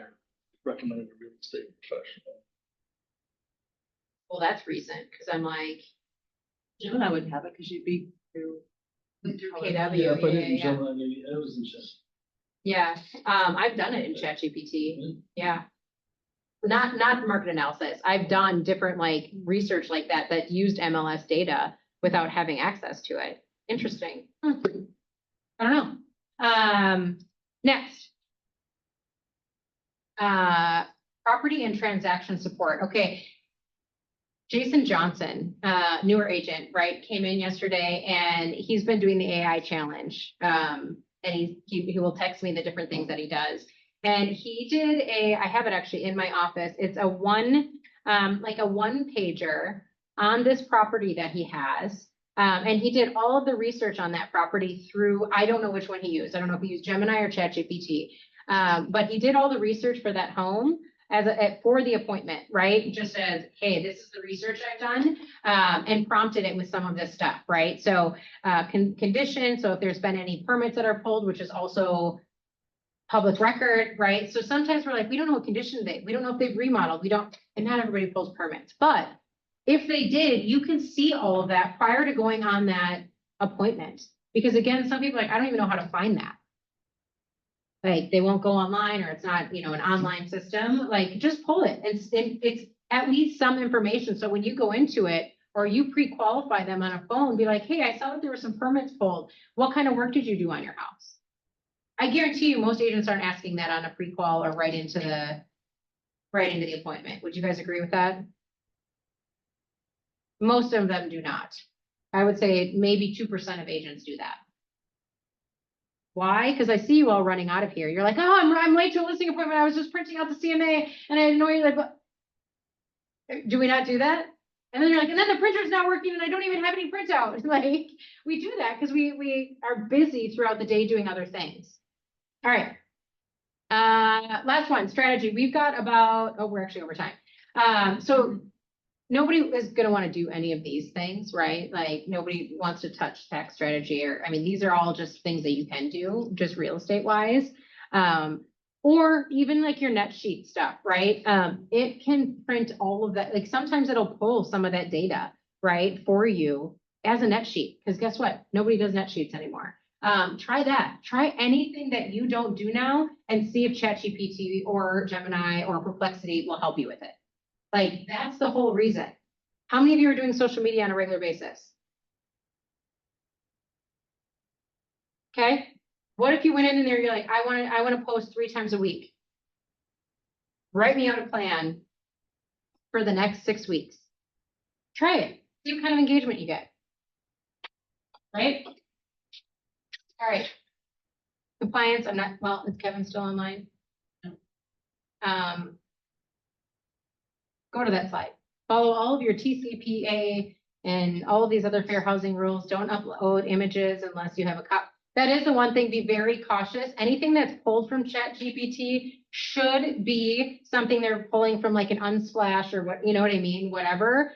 recommended a real estate professional. Well, that's recent, because I'm like, Gemini wouldn't have it because you'd be through. through KW. Yeah, if I didn't yeah. Gemini, maybe it was in Chat. Yeah, I've done it in ChatGPT. Yeah. Not market analysis. I've done different like research like that used MLS data without having access to it. Interesting. I don't know. Next. Property and transaction support. Okay. Jason Johnson, newer agent, right, came in yesterday and he's been doing the AI challenge. And he will text me the different things that he does. And he did I have it actually in my office. It's a one pager on this property that he has. And he did all of the research on that property through, I don't know which one he used. I don't know if he used Gemini or ChatGPT. But he did all the research for that home for the appointment, right? Just as, hey, this is the research I've done, and prompted it with some of this stuff, right? So condition, so if there's been any permits that are pulled, which is also public record, right? So sometimes we're like, we don't know what condition we don't know if they've remodeled, and not everybody pulls permits. But if they did, you can see all of that prior to going on that appointment. Because again, some people are like, I don't even know how to find that. Like they won't go online or it's not, an online system, like just pull it. It's at least some information. So when you go into it or you pre-qualify them on a phone, be like, hey, I saw that there were some permits pulled. What kind of work did you do on your house? I guarantee you most agents aren't asking that on a pre-qual or right into the appointment. Would you guys agree with that? Most of them do not. I would say maybe 2% of agents do that. Why? Because I see you all running out of here. You're like, oh, I'm late to a listing appointment. I was just printing out the CMA and I didn't know you're like, but do we not do that? And then you're like, and then the printer's not working and I don't even have any printout. Like we do that because we are busy throughout the day doing other things. All right. Last one, strategy. We've got about, we're actually over time. So nobody is going to want to do any of these things, right? Like nobody wants to touch tax strategy these are all just things that you can do just real estate wise. Or even like your net sheet stuff, right? It can print all of that. Like sometimes it'll pull some of that data, right? For you as a net sheet. Because guess what? Nobody does net sheets anymore. Try that. Try anything that you don't do now and see if ChatGPT or Gemini or Perplexity will help you with it. Like that's the whole reason. How many of you are doing social media on a regular basis? Okay. What if you went in there, you're like, I want to post 3 times a week. Write me out a plan for the next 6 weeks. Try it. See what kind of engagement you get. Right? All right. Compliance, is Kevin still online? No. Go to that slide. Follow all of your TCPA and all of these other fair housing rules. Don't upload images unless you have a copy. That is the one thing, be very cautious. Anything that's pulled from ChatGPT should be something they're pulling from like an Unsplash or what, you know what I mean? Whatever.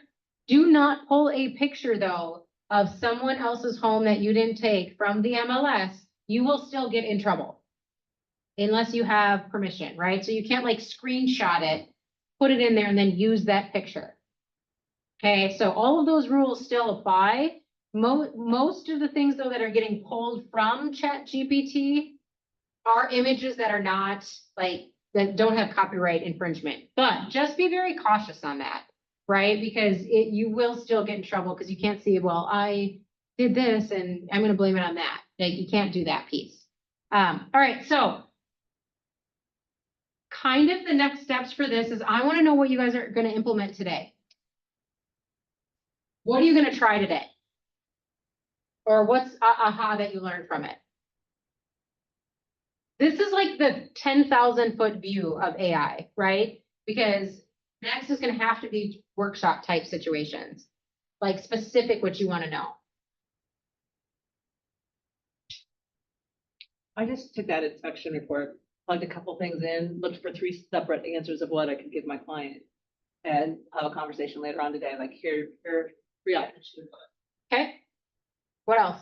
Do not pull a picture though of someone else's home that you didn't take from the MLS. You will still get in trouble unless you have permission, right? So you can't like screenshot it, put it in there and then use that picture. Okay, so all of those rules still apply. Most of the things though that are getting pulled from ChatGPT are images that are not that don't have copyright infringement, but just be very cautious on that. right? Because you will still get in trouble because you can't see, well, I did this and I'm gonna blame it on that. Like, you can't do that piece. All right, so kind of the next steps for this is I want to know what you guys are gonna implement today. What are you gonna try today? Or what's aha that you learned from it? This is like the 10,000-foot view of AI, right? Because next is gonna have to be workshop type situations, like specific what you want to know. I just took that inspection report, plugged a couple things in, looked for 3 separate answers of what I could give my client. And have a conversation later on today, like here are 3 options. Okay? What else?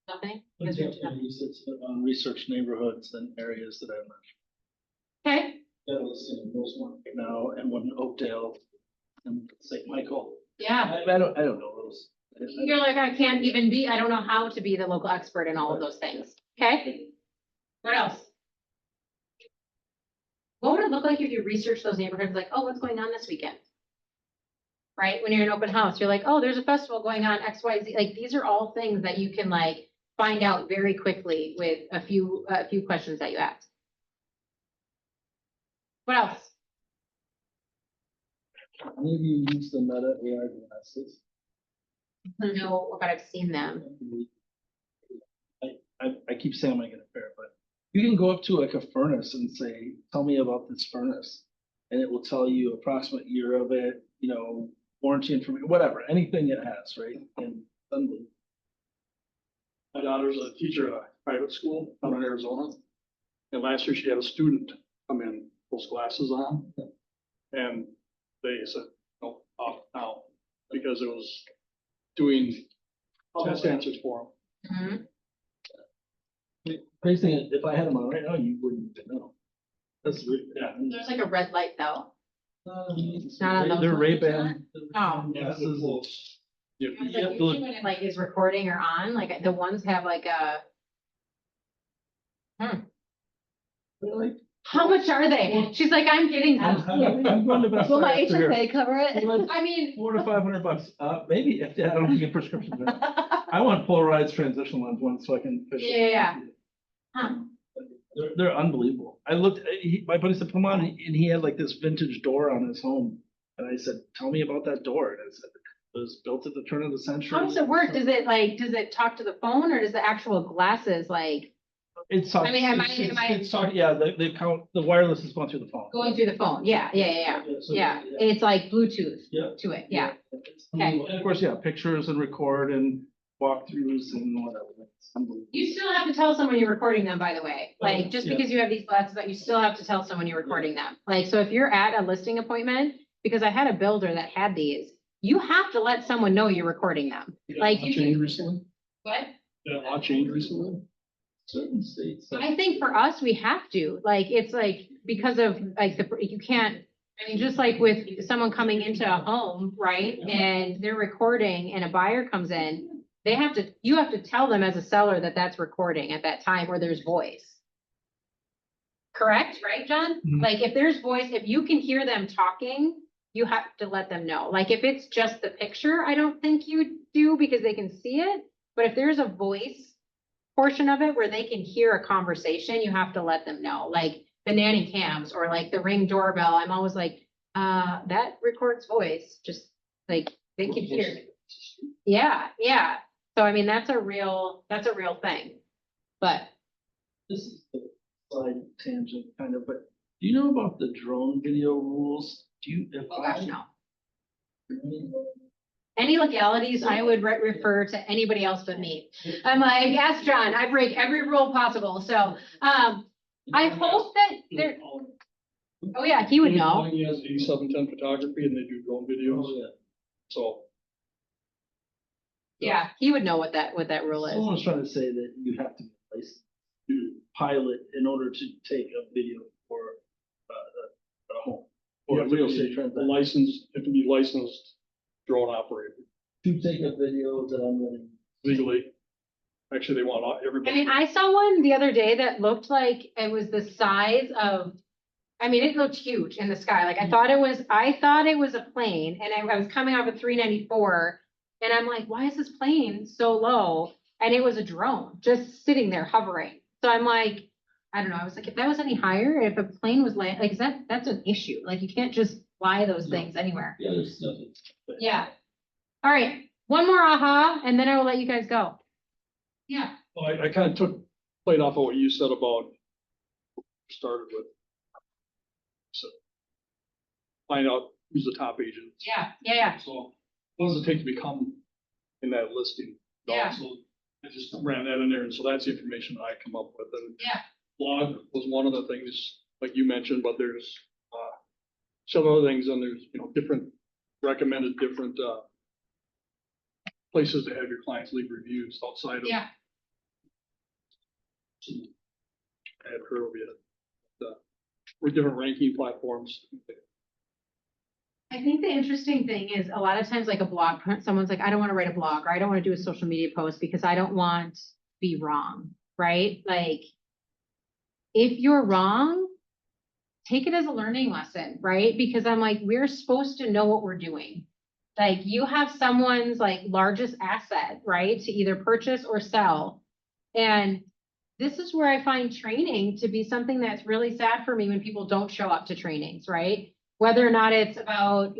Nothing? For example, research neighborhoods and areas that I'm Okay, that was in Rosemont right now and one in Oakdale and St. Michael. yeah. I don't know those. You're like, I can't even be, I don't know how to be the local expert in all of those things. Okay? What else? What would it look like if you researched those neighborhoods, like, oh, what's going on this weekend? Right? When you're in open house, you're like, oh, there's a festival going on, X, Y, Z. Like, these are all things that you can like find out very quickly with a few questions that you ask. What else? Maybe use the Meta AI glasses. No, but I've seen them. I keep saying I'm gonna get a pair, but you can go up to like a furnace and say, tell me about this furnace. And it will tell you approximate year of it, you know, warranty information, whatever, anything it has, right? And suddenly, My daughter's a teacher at a private school out in Arizona. And last year she had a student come in, those glasses on. And they said, no, off now, because it was doing test answers for them. Mhm. crazy thing is, if I had them on right now, you wouldn't even know. That's really, yeah. There's like a red light though. Not on those They're ones, Ray-Ban. Oh. Glasses. Yeah, I was like, usually when it like is recording or on, like the ones have like a. Really? How much are they? She's like, I'm getting them. I'm going to Best Will Buy my after here. HSA cover it? I mean, $400 to $500. Maybe if I don't get prescriptions. I want polarized transition lens ones so I can. Yeah. Huh. They're unbelievable. I looked, my buddy said, come on, and he had like this vintage door on his home. And I said, tell me about that door. And I said, it was built at the turn of the century. How does it work? Does it talk to the phone or does the actual glasses like It's. I mean, am I- It's talking, yeah, they count, the wireless is going through the phone. going through the phone? Yeah. So, Yeah, it's like Bluetooth Yeah. to it. Yeah. And of course, yeah, pictures and record and walkthroughs and whatever. It's unbelievable. You still have to tell someone you're recording them, by the way. Like, just Yeah. because you have these glasses, but you still have to tell someone you're recording them. Like, so if you're at a listing appointment, because I had a builder that had these, you have to let someone know you're recording them. Like, Law you changed can, recently? what? That law changed recently? Certain states. I think for us, we have to, like, it's like, because of, like, you can't, I mean, just like with someone coming into a home, right? And they're recording and a buyer comes in, you have to tell them as a seller that that's recording at that time where there's voice. Correct, right, John? Mhm. Like, if there's voice, if you can hear them talking, you have to let them know. Like, if it's just the picture, I don't think you do because they can see it. But if there's a voice portion of it where they can hear a conversation, you have to let them know, like the nanny cams or like the Ring doorbell. I'm always like, that records voice, just like they can hear. Yeah, yeah. So I mean, that's a real thing. But This is the side tangent kind of, but do you know about the drone video rules? Do you? oh gosh, no. Any legalities, I would refer to anybody else but me. I'm like, ask John, I break every rule possible. So, I hope that there, oh yeah, he would know. He has 8710 photography and they do drone videos, Oh, yeah. so. Yeah, he would know what that rule is. Someone was trying to say that you have to be licensed to pilot in order to take a video for a home. You Or a have to real be estate a transaction. licensed, have to be licensed drone operator To take a video that I'm running. legally. Actually, they want I everybody. mean, I saw one the other day that looked like it was the size of, I mean, it looked huge in the sky. Like I thought it was a plane and I was coming off of 394 and I'm like, why is this plane so low? And it was a drone just sitting there hovering. So I'm like, I don't know. I was like, if that was any higher, if a plane was land, like, that's an issue. Like you can't just fly those things anywhere. Yeah, there's nothing. Yeah. All right. One more aha, and then I will let you guys go. Yeah. Well, I kind of played off of what you said about started with. So find out who's the top agent. Yeah. So what does it take to become in that listing? Yeah. So I just ran that in there, and so that's the information I come up with. And Yeah. blog was one of the things, like you mentioned, but there's several other things, and there's, different recommended different places to have your clients leave reviews outside of. Yeah. I had heard of it. We're different ranking platforms. I think the interesting thing is a lot of times like a blog, someone's like, I don't want to write a blog or I don't want to do a social media post because I don't want to be wrong, right? Like if you're wrong, take it as a learning lesson, right? Because I'm like, we're supposed to know what we're doing. Like you have someone's like largest asset, right? To either purchase or sell. And this is where I find training to be something that's really sad for me when people don't show up to trainings, right? Whether or not it's about,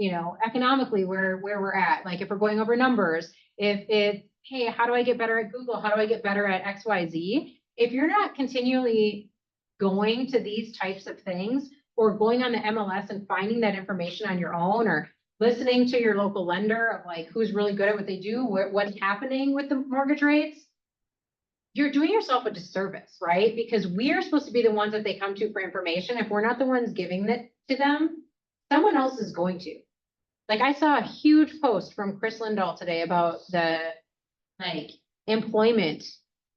economically where we're at, like if we're going over numbers, if it's, hey, how do I get better at Google? How do I get better at XYZ? If you're not continually going to these types of things or going on the MLS and finding that information on your own or listening to your local lender of like who's really good at what they do, what's happening with the mortgage rates, you're doing yourself a disservice, right? Because we are supposed to be the ones that they come to for information. If we're not the ones giving it to them, someone else is going to. Like I saw a huge post from Chris Lindahl today about the employment,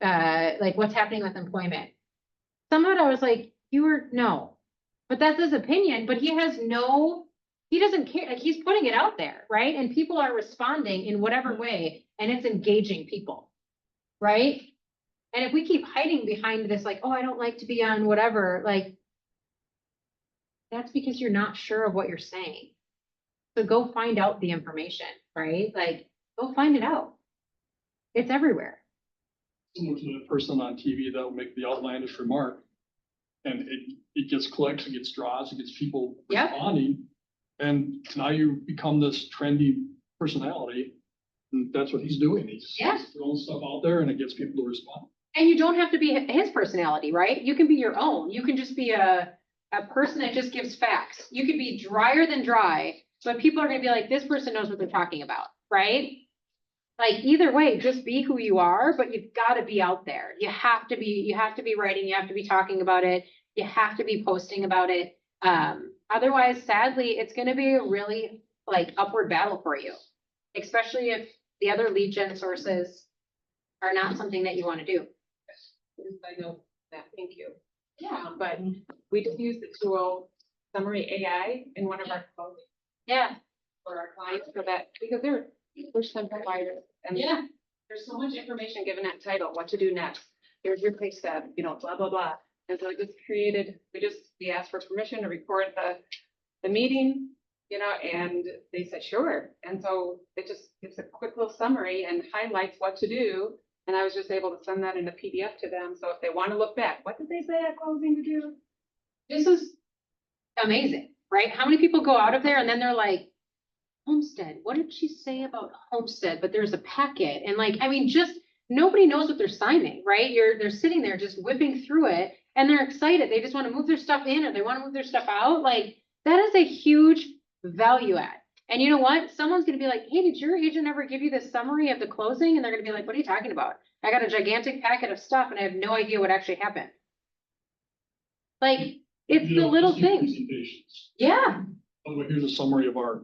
like what's happening with employment. Some of it I was like, no, but that's his opinion, but he doesn't care. Like he's putting it out there, right? And people are responding in whatever way and it's engaging people, right? And if we keep hiding behind this, like, oh, I don't like to be on whatever, like, that's because you're not sure of what you're saying. So go find out the information, right? Like, go find it out. It's everywhere. Similar to the person on TV that will make the outlandish remark. And it gets clicks, it gets draws, it gets people Yep. responding. And now you become this trendy personality. And that's what he's doing. He's throwing stuff out there and it gets people to respond. And you don't have to be his personality, right? You can be your own. You can just be a person that just gives facts. You could be drier than dry, but people are gonna be like, this person knows what they're talking about, right? Like either way, just be who you are, but you've got to be out there. You have to be writing, you have to be talking about it, you have to be posting about it. Otherwise, sadly, it's gonna be a really upward battle for you, especially if the other lead gen sources are not something that you want to do. I know that, thank you. Yeah. But we just use the tool Summary AI in one of our closings Yeah. for our clients so that, because they're first time providers and Yeah. there's so much information given that title, what to do next. Here's your pay stub, blah, blah, blah. And so it just we asked for permission to record the meeting, and they said, sure. And so it just gives a quick little summary and highlights what to do. And I was just able to send that in a PDF to them. So if they want to look back, what did they say at closing to do? This is amazing, right? How many people go out of there and then they're like, Homestead, what did she say about Homestead? But there's a packet and just nobody knows what they're signing, right? They're sitting there just whipping through it and they're excited. They just want to move their stuff in or they want to move their stuff out. Like that is a huge value add. And you know what? Someone's going to be like, hey, did your agent ever give you the summary of the closing? And they're going to be like, what are you talking about? I got a gigantic packet of stuff and I have no idea what actually happened. Like, it's the little things. Yeah. By the way, here's a summary of our.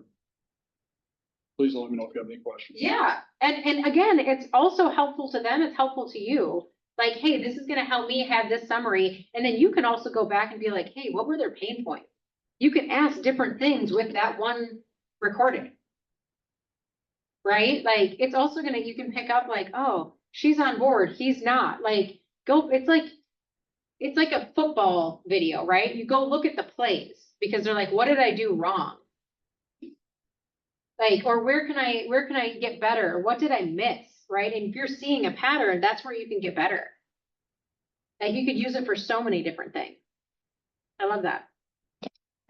Please let me know if you have any questions. Yeah. And again, it's also helpful to them. It's helpful to you. Like, hey, this is going to help me have this summary. And then you can also go back and be like, hey, what were their pain points? You can ask different things with that one recording. Right? Like it's also you can pick up like, oh, she's on board, he's not, like, go, it's like a football video, right? You go look at the plays, because they're like, what did I do wrong? Like, or where can I get better? What did I miss, right? And if you're seeing a pattern, that's where you can get better. Like, you could use it for so many different things. I love that.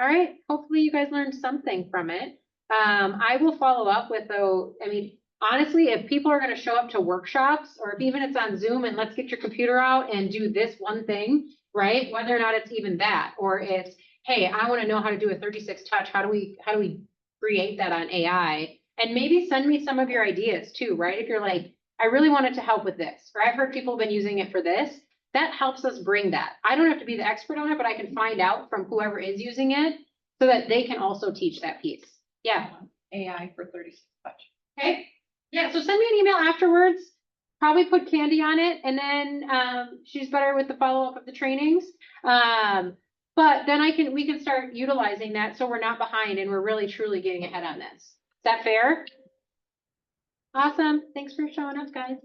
All right, hopefully you guys learned something from it. I will follow up with, though, I mean, honestly, if people are gonna show up to workshops, or if even it's on Zoom and let's get your computer out and do this one thing, right? Whether or not it's even that, or it's, hey, I wanna know how to do a 36 touch, how do we create that on AI? And maybe send me some of your ideas too, right? If you're like, I really wanted to help with this, or I've heard people have been using it for this, that helps us bring that. I don't have to be the expert on it, but I can find out from whoever is using it so that they can also teach that piece. Yeah. AI for 36 touch. Okay. Yeah. So send me an email afterwards. Probably put Candy on it, and then she's better with the follow-up of the trainings. But then we can start utilizing that so we're not behind and we're really truly getting ahead on this. Is that fair? Awesome. Thanks for showing up, guys.